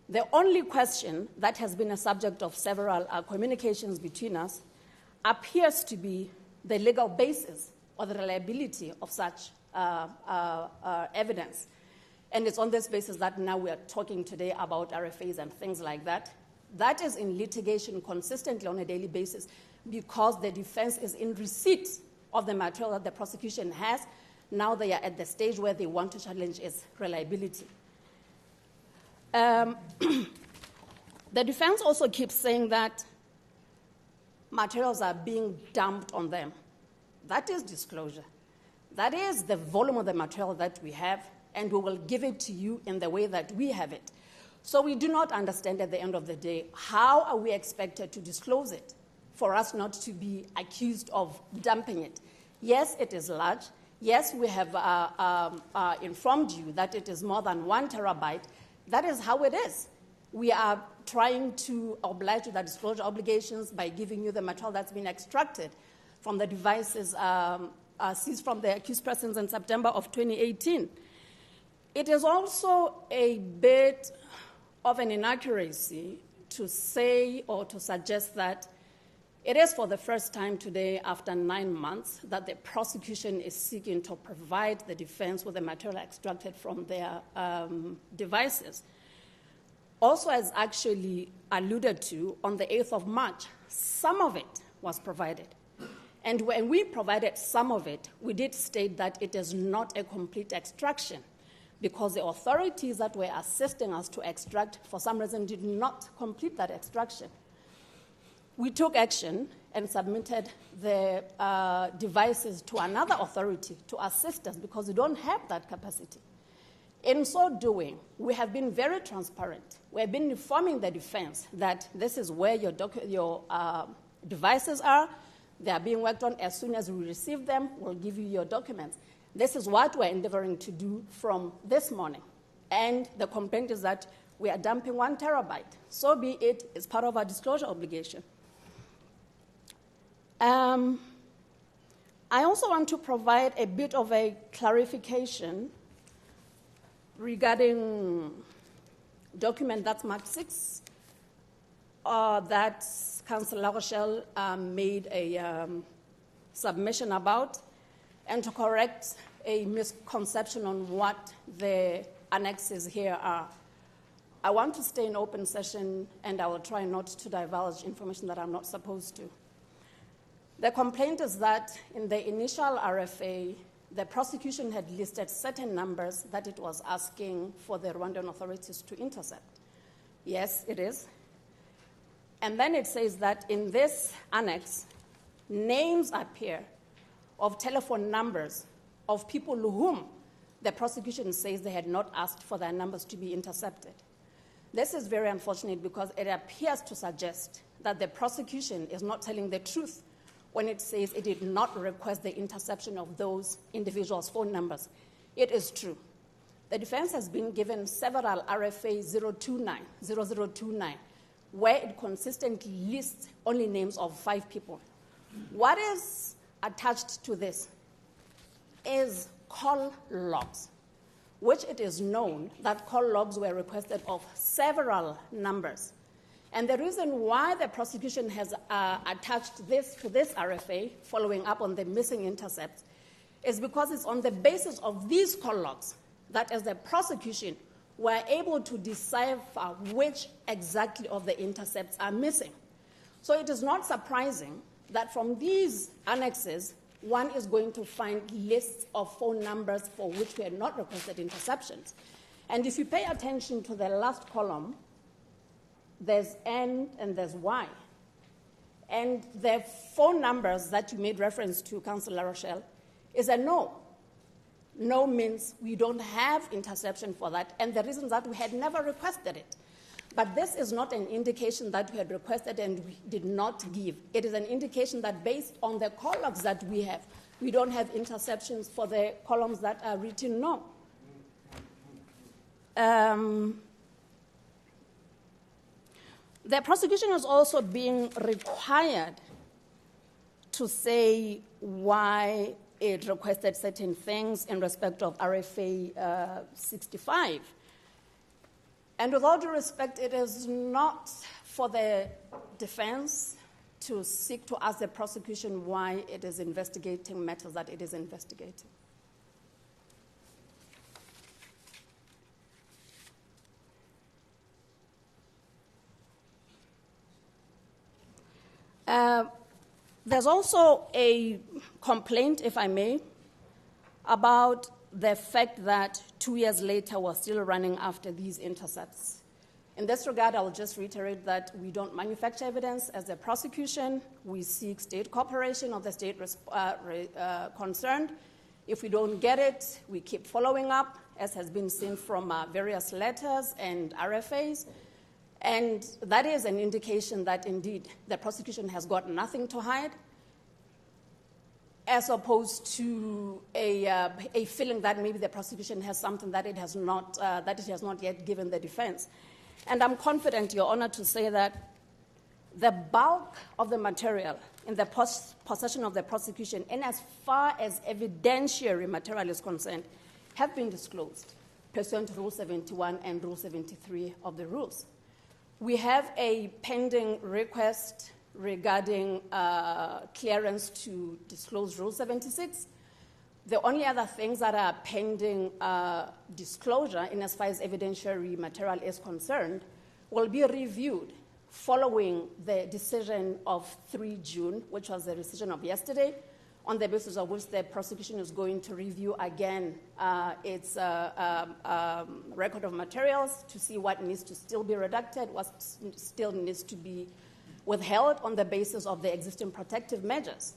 The only question that has been a subject of several communications between us appears to be the legal basis or the reliability of such evidence. And it's on this basis that now we are talking today about RFAs and things like that. That is in litigation consistently on a daily basis because the defense is in receipt of the material that the prosecution has. Now they are at the stage where they want to challenge its reliability. The defense also keeps saying that materials are being dumped on them. That is disclosure. That is the volume of the material that we have, and we will give it to you in the way that we have it. So we do not understand at the end of the day, how are we expected to disclose it for us not to be accused of dumping it? Yes, it is large. Yes, we have informed you that it is more than 1 terabyte. That is how it is. We are trying to oblige to the disclosure obligations by giving you the material that's been extracted from the devices seized from the accused persons in September of 2018. It is also a bit of an inaccuracy to say or to suggest that it is for the first time today, after 9 months, that the prosecution is seeking to provide the defense with the material extracted from their devices. Also, as actually alluded to, on the 8th of March, some of it was provided. And when we provided some of it, we did state that it is not a complete extraction because the authorities that were assisting us to extract, for some reason, did not complete that extraction. We took action and submitted the devices to another authority to assist us because we don't have that capacity. In so doing, we have been very transparent. We have been informing the defense that this is where your devices are. They are being worked on. As soon as we receive them, we'll give you your documents. This is what we're endeavoring to do from this morning. And the complaint is that we are dumping 1 terabyte. So be it, it's part of our disclosure obligation. I also want to provide a bit of a clarification regarding document that's marked 6 that Counsel Arusha made a submission about, and to correct a misconception on what the annexes here are. I want to stay in open session, and I will try not to divulge information that I'm not supposed to. The complaint is that in the initial RFA, the prosecution had listed certain numbers that it was asking for the Rwandan authorities to intercept. Yes, it is. And then it says that in this annex, names appear of telephone numbers of people whom the prosecution says they had not asked for their numbers to be intercepted. This is very unfortunate because it appears to suggest that the prosecution is not telling the truth when it says it did not request the interception of those individuals' phone numbers. It is true. The defense has been given several RFA 0029, where it consistently lists only names of 5 people. What is attached to this is call logs, which it is known that call logs were requested of several numbers. And the reason why the prosecution has attached this to this RFA, following up on the missing intercepts, is because it's on the basis of these call logs that, as the prosecution, were able to decipher which exactly of the intercepts are missing. So it is not surprising that from these annexes, one is going to find lists of phone numbers for which we had not requested interceptions. And if you pay attention to the last column, there's N and there's Y. And the phone numbers that you made reference to, Counsel Arusha, is a no. No means we don't have interception for that, and the reason that we had never requested it. But this is not an indication that we had requested and we did not give. It is an indication that based on the call logs that we have, we don't have interceptions for the columns that are written no. The prosecution is also being required to say why it requested certain things in respect of RFA 65. And with all due respect, it is not for the defense to seek to ask the prosecution why it is investigating matters that it is investigating. There's also a complaint, if I may, about the fact that 2 years later we're still running after these intercepts. In this regard, I'll just reiterate that we don't manufacture evidence as a prosecution. We seek state cooperation of the state concerned. If we don't get it, we keep following up, as has been seen from various letters and RFAs. And that is an indication that, indeed, the prosecution has got nothing to hide, as opposed to a feeling that maybe the prosecution has something that it has not yet given the defense. And I'm confident, Your Honor, to say that the bulk of the material in the possession of the prosecution, in as far as evidentiary material is concerned, have been disclosed pursuant to Rule 71 and Rule 73 of the rules. We have a pending request regarding clearance to disclose Rule 76. The only other things that are pending disclosure in as far as evidentiary material is concerned will be reviewed following the decision of 3 June, which was the decision of yesterday, on the basis of which the prosecution is going to review again its record of materials to see what needs to still be redacted, what still needs to be withheld on the basis of the existing protective measures.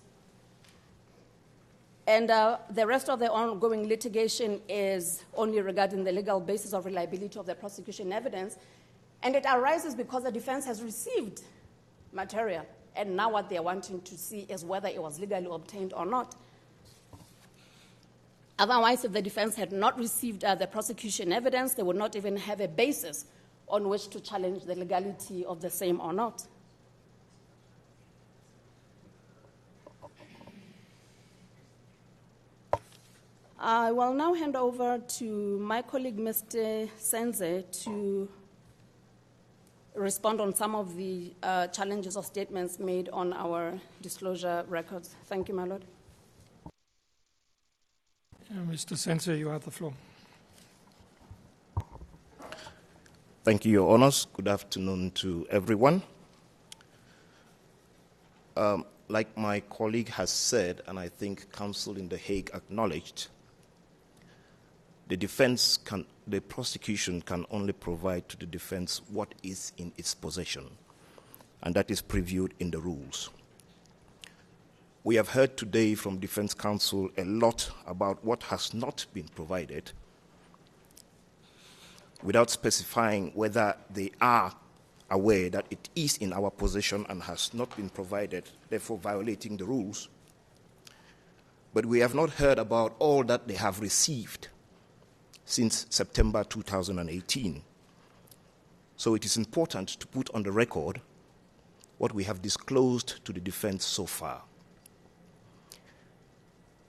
And the rest of the ongoing litigation is only regarding the legal basis of reliability of the prosecution evidence, and it arises because the defense has received material, and now what they're wanting to see is whether it was legally obtained or not. Otherwise, if the defense had not received the prosecution evidence, they would not even have a basis on which to challenge the legality of the same or not. I will now hand over to my colleague, Mr. Senze, to respond on some of the challenges of statements made on our disclosure records. Thank you, my Lord. Mr. Senze, you have the floor. Thank you, Your Honors. Good afternoon to everyone. Like my colleague has said, and I think counsel in The Hague acknowledged, the prosecution can only provide to the defense what is in its possession, and that is previewed in the rules. We have heard today from defense counsel a lot about what has not been provided, without specifying whether they are aware that it is in our possession and has not been provided, therefore violating the rules. But we have not heard about all that they have received since September 2018. So it is important to put on the record what we have disclosed to the defense so far.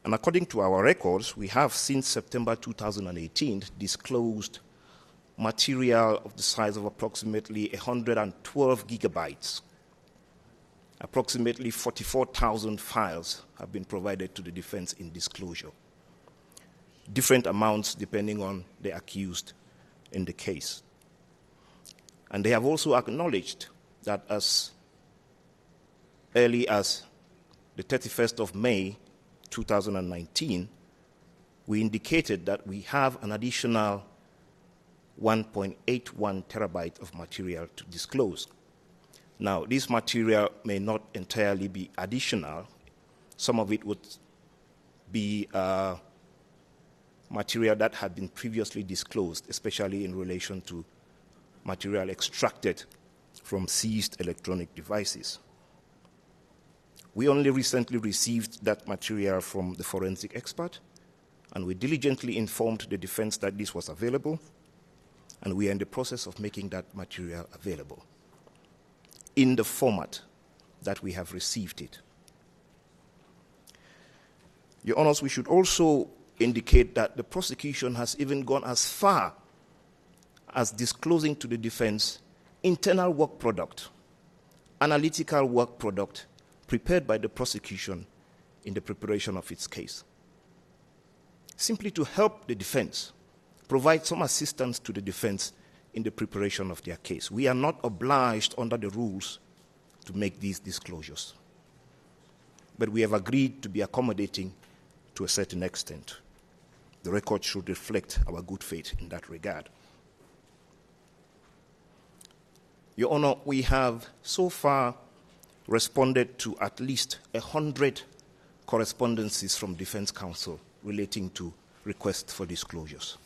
And according to our records, we have since September 2018 disclosed material of the size of approximately 112 gigabytes. Approximately 44,000 files have been provided to the defense in disclosure. Different amounts depending on the accused in the case. And they have also acknowledged that as early as the 31st of May 2019, we indicated that we have an additional 1.81 terabyte of material to disclose. Now, this material may not entirely be additional. Some of it would be material that had been previously disclosed, especially in relation to material extracted from seized electronic devices. We only recently received that material from the forensic expert, and we diligently informed the defense that this was available, and we are in the process of making that material available. in the format that we have received it. Your Honors, we should also indicate that the prosecution has even gone as far as disclosing to the defense internal work product, analytical work product prepared by the prosecution in the preparation of its case, simply to help the defense, provide some assistance to the defense in the preparation of their case. We are not obliged under the rules to make these disclosures, but we have agreed to be accommodating to a certain extent. The record should reflect our good faith in that regard. Your Honor, we have so far responded to at least 100 correspondences from Defense Counsel relating to requests for disclosures.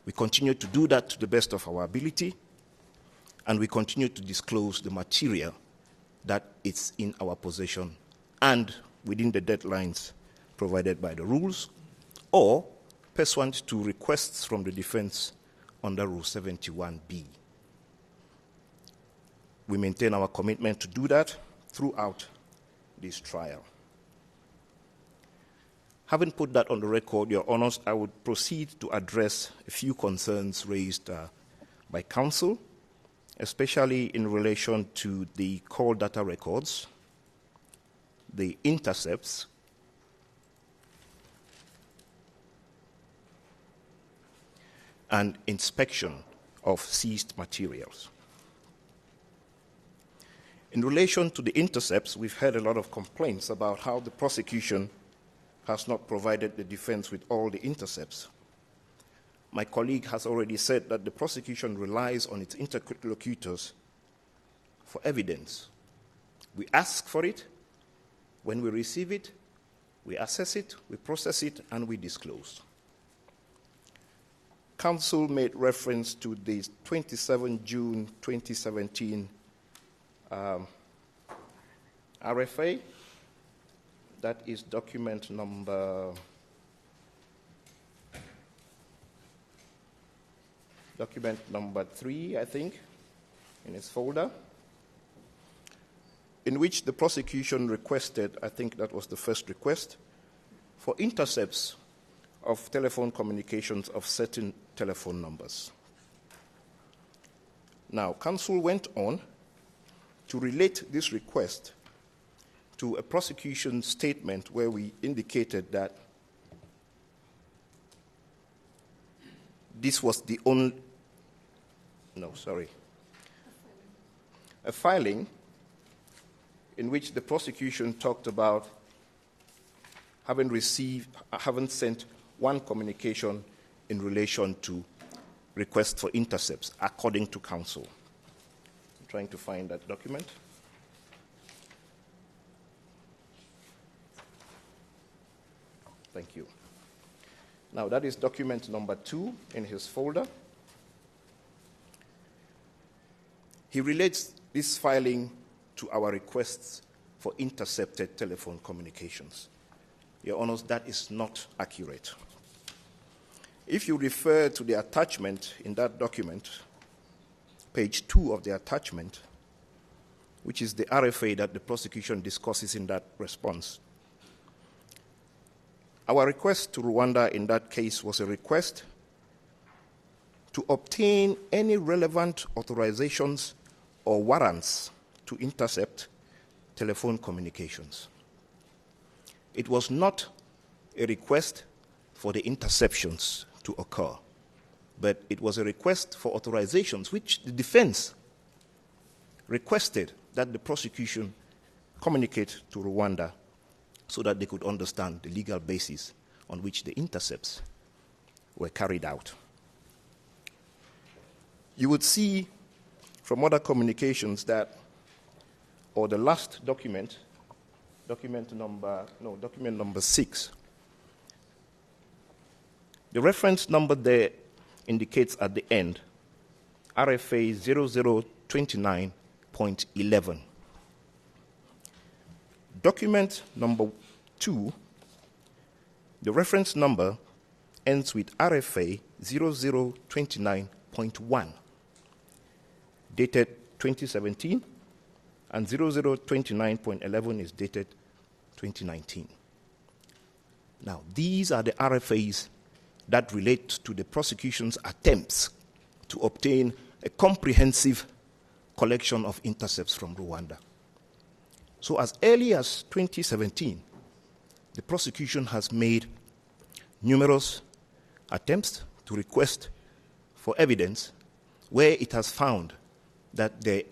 We continue to do that to the best of our ability, and we continue to disclose the material that is in our possession and within the deadlines provided by the rules, or pursuant to requests from the defense under Rule 71B. We maintain our commitment to do that throughout this trial. Having put that on the record, Your Honors, I would proceed to address a few concerns raised by counsel, especially in relation to the call data records, the intercepts, and inspection of seized materials. In relation to the intercepts, we've heard a lot of complaints about how the prosecution has not provided the defense with all the intercepts. My colleague has already said that the prosecution relies on its interlocutors for evidence. We ask for it. When we receive it, we assess it, we process it, and we disclose. Counsel made reference to the 27 June 2017 RFA. That is document number 3, I think, in its folder, in which the prosecution requested, I think that was the first request, for intercepts of telephone communications of certain telephone numbers. Now, counsel went on to relate this request to a prosecution statement where we indicated that this was the only, a filing in which the prosecution talked about having sent one communication in relation to request for intercepts, according to counsel. I'm trying to find that document. Thank you. Now, that is document number 2 in his folder. He relates this filing to our requests for intercepted telephone communications. Your Honors, that is not accurate. If you refer to the attachment in that document, page 2 of the attachment, which is the RFA that the prosecution discusses in that response, our request to Rwanda in that case was a request to obtain any relevant authorizations or warrants to intercept telephone communications. It was not a request for the interceptions to occur, but it was a request for authorizations which the defense requested that the prosecution communicate to Rwanda so that they could understand the legal basis on which the intercepts were carried out. You would see from other communications that, or the last document, document number 6, the reference number there indicates at the end RFA 0029.11. Document number 2, the reference number ends with RFA 0029.1, dated 2017, and 0029.11 is dated 2019. Now, these are the RFAs that relate to the prosecution's attempts to obtain a comprehensive collection of intercepts from Rwanda. So as early as 2017, the prosecution has made numerous attempts to request for evidence where it has found that there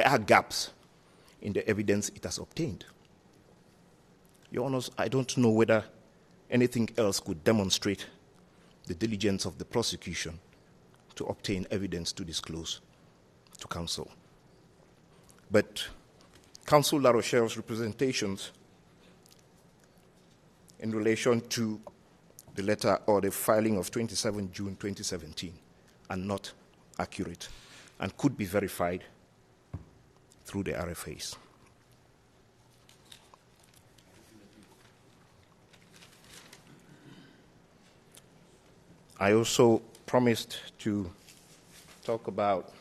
are gaps in the evidence it has obtained. Your Honors, I don't know whether anything else could demonstrate the diligence of the prosecution to obtain evidence to disclose to counsel. But Counsel La Rochelle's representations in relation to the letter or the filing of 27 June 2017 are not accurate and could be verified through the RFAs. I also promised to talk about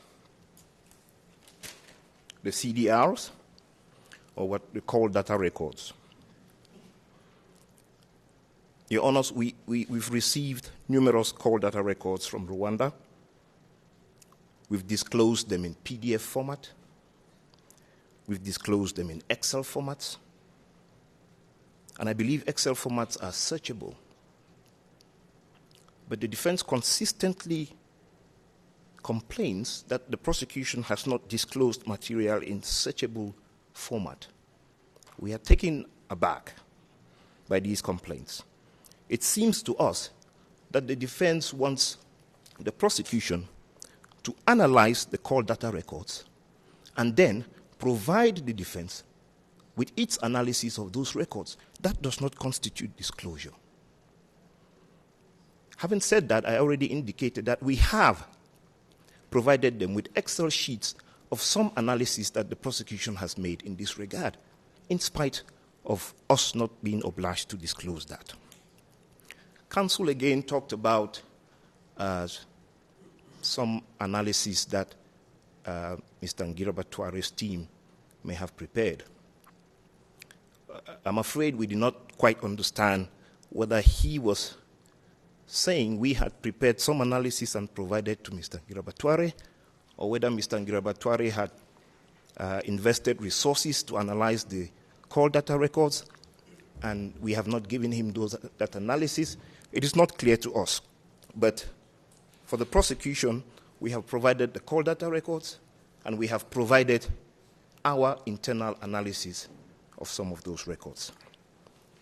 the CDRs, or what we call data records. Your Honors, we've received numerous call data records from Rwanda. We've disclosed them in PDF format. We've disclosed them in Excel formats. And I believe Excel formats are searchable. But the defense consistently complains that the prosecution has not disclosed material in searchable format. We are taken aback by these complaints. It seems to us that the defense wants the prosecution to analyze the call data records and then provide the defense with its analysis of those records. That does not constitute disclosure. Having said that, I already indicated that we have provided them with Excel sheets of some analysis that the prosecution has made in this regard, in spite of us not being obliged to disclose that. Counsel again talked about some analysis that Mr. Ngirabatware's team may have prepared. I'm afraid we did not quite understand whether he was saying we had prepared some analysis and provided to Mr. Ngirabatware, or whether Mr. Ngirabatware had invested resources to analyze the call data records, and we have not given him that analysis. It is not clear to us. But for the prosecution, we have provided the call data records, and we have provided our internal analysis of some of those records.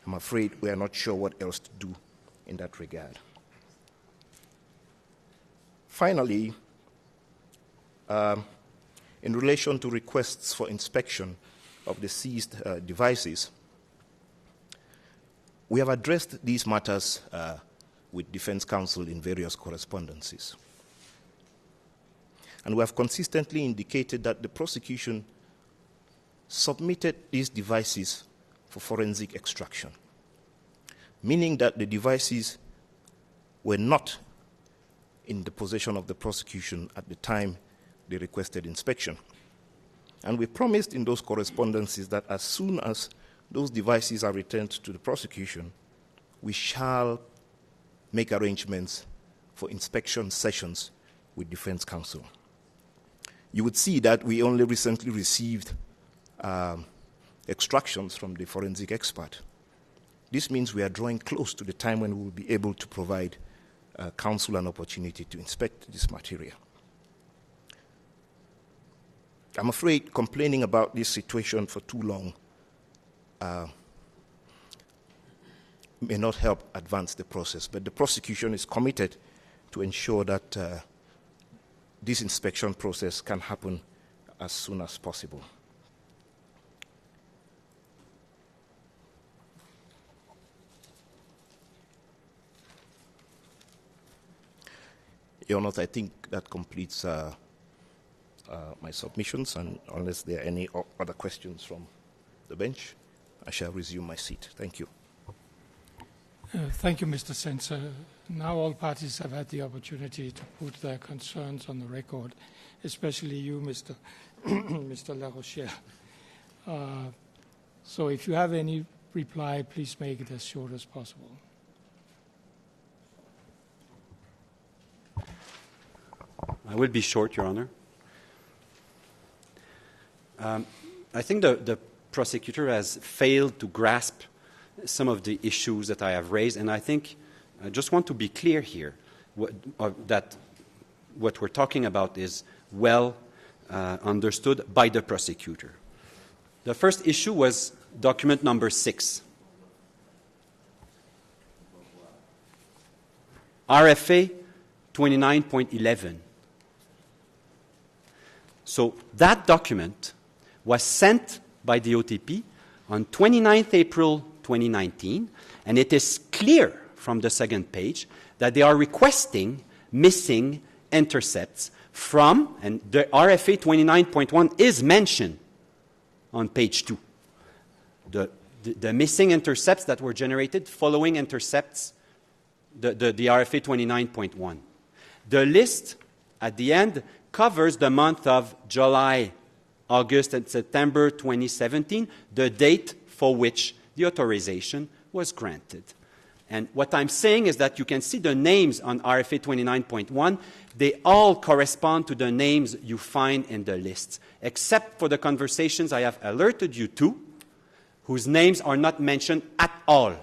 I'm afraid we are not sure what else to do in that regard. Finally, in relation to requests for inspection of the seized devices, we have addressed these matters with defense counsel in various correspondences. And we have consistently indicated that the prosecution submitted these devices for forensic extraction, meaning that the devices were not in the possession of the prosecution at the time they requested inspection. And we promised in those correspondences that as soon as those devices are returned to the prosecution, we shall make arrangements for inspection sessions with defense counsel. You would see that we only recently received extractions from the forensic expert. This means we are drawing close to the time when we will be able to provide counsel an opportunity to inspect this material. I'm afraid complaining about this situation for too long may not help advance the process, but the prosecution is committed to ensure that this inspection process can happen as soon as possible. Your Honor, I think that completes my submissions, and unless there are any other questions from the bench, I shall resume my seat. Thank you. Thank you, Mr. Sensor. Now all parties have had the opportunity to put their concerns on the record, especially you, Mr. La Rochelle. So if you have any reply, please make it as short as possible. I will be short, Your Honor. I think the prosecutor has failed to grasp some of the issues that I have raised, and I think I just want to be clear here that what we're talking about is well understood by the prosecutor. The first issue was document number 6. RFA 29.11. So that document was sent by the OTP on 29th April 2019, and it is clear from the second page that they are requesting missing intercepts from, and the RFA 29.1 is mentioned on page 2. The missing intercepts that were generated following intercepts, the RFA 29.1. The list at the end covers the month of July, August, and September 2017, the date for which the authorization was granted. And what I'm saying is that you can see the names on RFA 29.1. They all correspond to the names you find in the lists, except for the conversations I have alerted you to, whose names are not mentioned at all.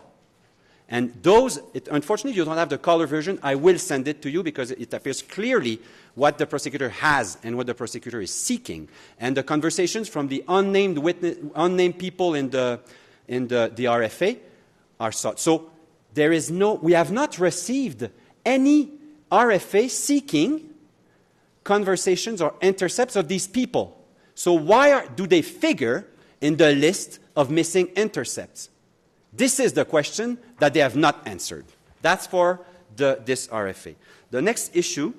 And those, unfortunately, you don't have the color version. I will send it to you because it appears clearly what the prosecutor has and what the prosecutor is seeking. And the conversations from the unnamed witness, unnamed people in the RFA are sought. So there is we have not received any RFA seeking conversations or intercepts of these people. So why do they figure in the list of missing intercepts? This is the question that they have not answered. That's for this RFA. The next issue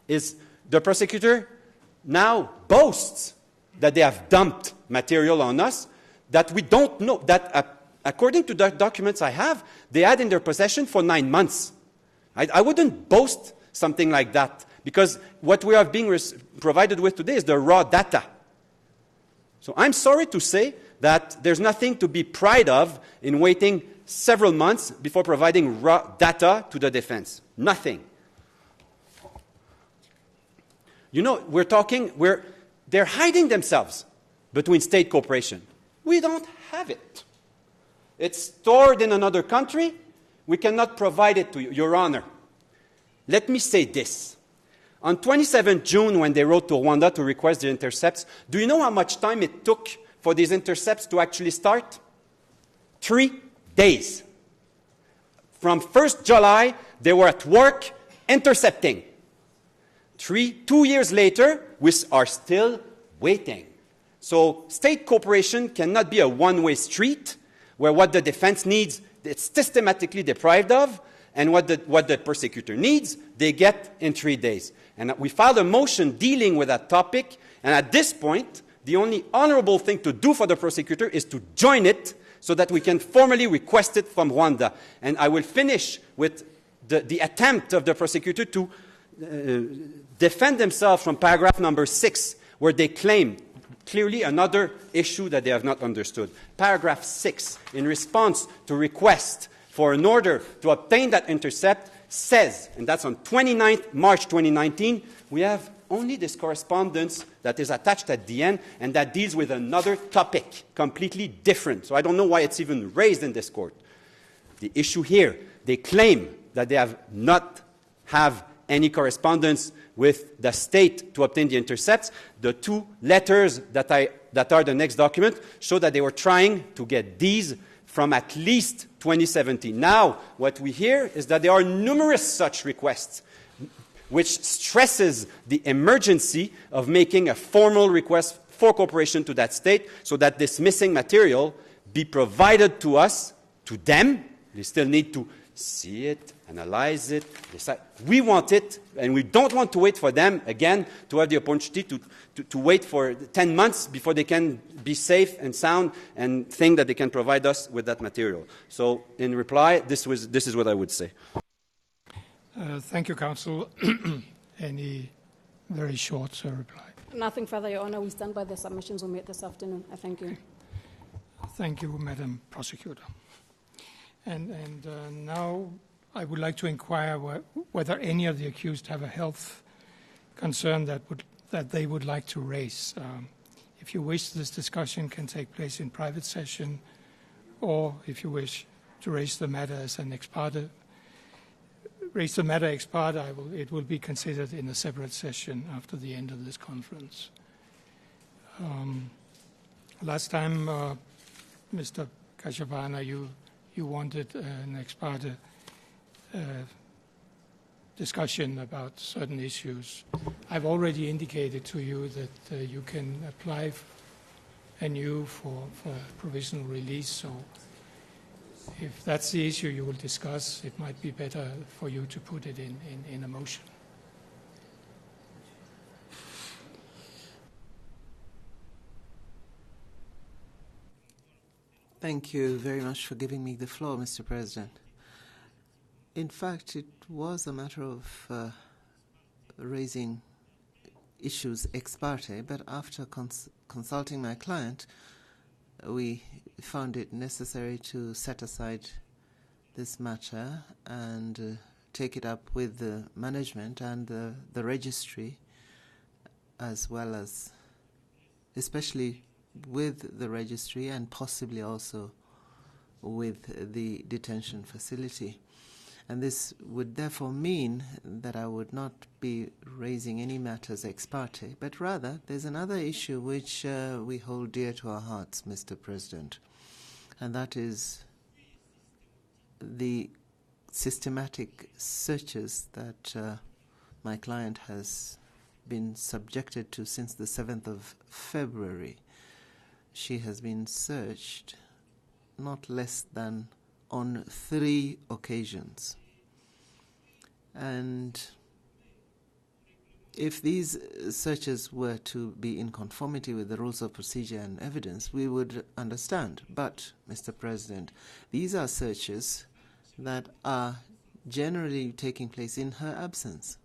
is the prosecutor now boasts that they have dumped material on us that we don't know, that according to the documents I have, they had in their possession for 9 months. I wouldn't boast something like that because what we are being provided with today is the raw data. So I'm sorry to say that there's nothing to be proud of in waiting several months before providing raw data to the defense. Nothing. You know, they're hiding themselves between state cooperation. We don't have it. It's stored in another country. We cannot provide it to you, Your Honor. Let me say this. On 27 June, when they wrote to Rwanda to request the intercepts, do you know how much time it took for these intercepts to actually start? 3 days. From 1st July, they were at work intercepting. 2 years later, we are still waiting. So state cooperation cannot be a one-way street where what the defense needs, it's systematically deprived of, and what the prosecutor needs, they get in 3 days. And we filed a motion dealing with that topic, and at this point, the only honorable thing to do for the prosecutor is to join it so that we can formally request it from Rwanda. And I will finish with the attempt of the prosecutor to defend themselves from paragraph number 6, where they claim clearly another issue that they have not understood. Paragraph 6, in response to request for an order to obtain that intercept, says, and that's on 29th March 2019, we have only this correspondence that is attached at the end, and that deals with another topic, completely different. So I don't know why it's even raised in this court. The issue here, they claim that they have not have any correspondence with the state to obtain the intercepts. The 2 letters that are the next document show that they were trying to get these from at least 2017. Now, what we hear is that there are numerous such requests, which stresses the emergency of making a formal request for cooperation to that state so that this missing material be provided to us, to them. They still need to see it, analyze it, decide. We want it, and we don't want to wait for them, again, to have the opportunity to wait for 10 months before they can be safe and sound and think that they can provide us with that material. So, in reply, this is what I would say. Thank you, Counsel. Any very short reply? Nothing further, Your Honor. We stand by the submissions we made this afternoon. I thank you. Thank you, Madam Prosecutor. And now I would like to inquire whether any of the accused have a health concern that they would like to raise. If you wish, this discussion can take place in private session, or if you wish to raise the matter as an ex parte, it will be considered in a separate session after the end of this conference. Last time, Mr. NDAGIJLMANA, you wanted an ex parte discussion about certain issues. I've already indicated to you that you can apply anew for provisional release, so if that's the issue you will discuss, it might be better for you to put it in a motion. Thank you very much for giving me the floor, Mr. President. In fact, it was a matter of raising issues ex parte, but after consulting my client, we found it necessary to set aside this matter and take it up with the management and the registry, as well as, especially with the registry and possibly also with the detention facility. And this would therefore mean that I would not be raising any matters ex parte, but rather there's another issue which we hold dear to our hearts, Mr. President, and that is the systematic searches that my client has been subjected to since the 7th of February. She has been searched not less than on 3 occasions. And if these searches were to be in conformity with the rules of procedure and evidence, we would understand. But, Mr. President, these are searches that are generally taking place in her absence.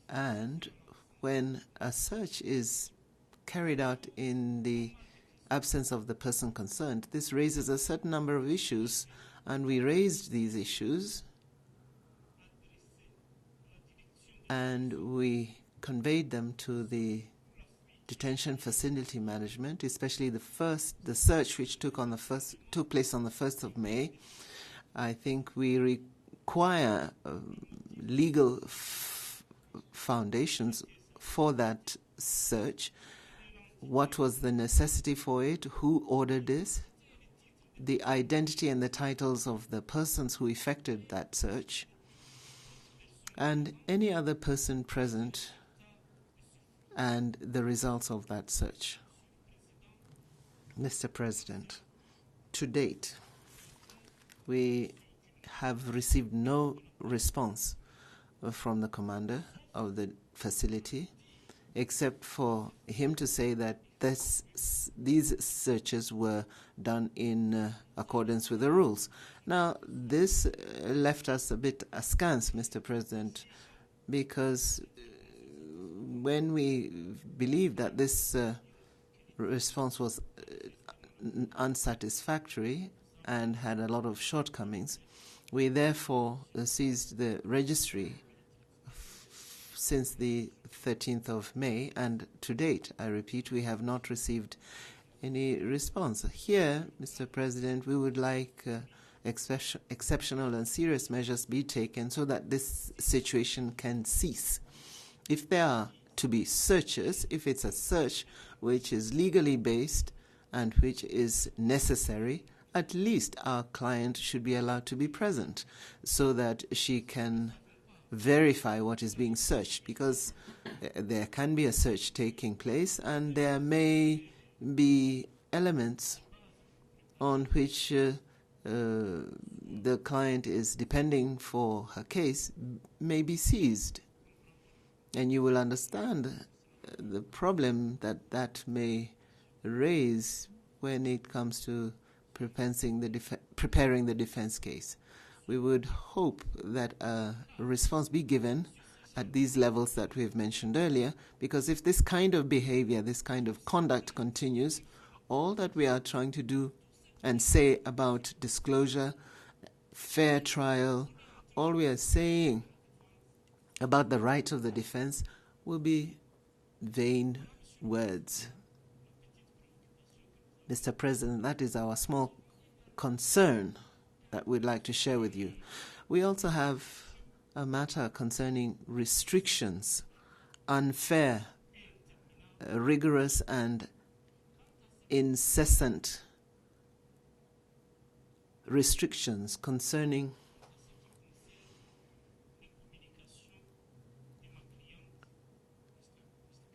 And when a search is carried out in the absence of the person concerned, this raises a certain number of issues, and we raised these issues and we conveyed them to the detention facility management, especially the search which took place on the 1st of May. I think we require legal foundations for that search. What was the necessity for it? Who ordered this? The identity and the titles of the persons who effected that search, and any other person present, and the results of that search. Mr. President, to date, we have received no response from the commander of the facility, except for him to say that these searches were done in accordance with the rules. Now, this left us a bit askance, Mr. President, because when we believed that this response was unsatisfactory and had a lot of shortcomings, we therefore seized the registry since the 13th of May, and to date, I repeat, we have not received any response. Here, Mr. President, we would like exceptional and serious measures be taken so that this situation can cease. If there are to be searches, if it's a search which is legally based and which is necessary, at least our client should be allowed to be present so that she can verify what is being searched, because there can be a search taking place and there may be elements on which the client is depending for her case may be seized. And you will understand the problem that may raise when it comes to preparing the defense case. We would hope that a response be given at these levels that we've mentioned earlier, because if this kind of behavior, this kind of conduct continues, all that we are trying to do and say about disclosure, fair trial, all we are saying about the right of the defense will be vain words. Mr. President, that is our small concern that we'd like to share with you. We also have a matter concerning restrictions, unfair, rigorous, and incessant restrictions concerning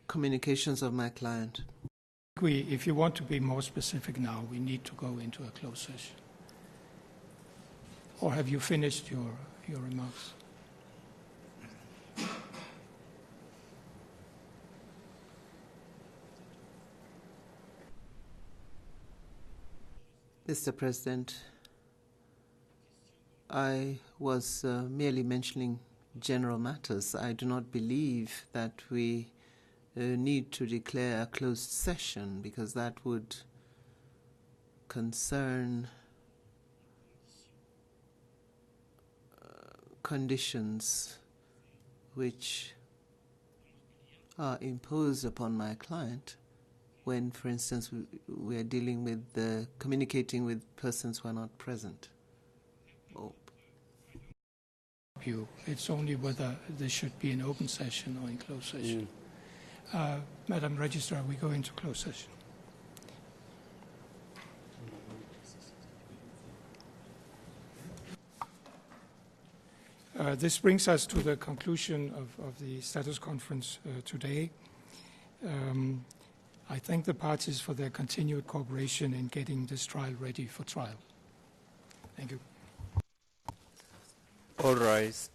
communications of my client. If you want to be more specific now, we need to go into a closed session. Or have you finished your remarks? Mr. President, I was merely mentioning general matters. I do not believe that we need to declare a closed session, because that would concern conditions which are imposed upon my client when, for instance, we are dealing with communicating with persons who are not present. It's only whether there should be an open session or in closed session. Madam Registrar, we go into closed session. This brings us to the conclusion of the status conference today. I thank the parties for their continued cooperation in getting this trial ready for trial. Thank you. All rise.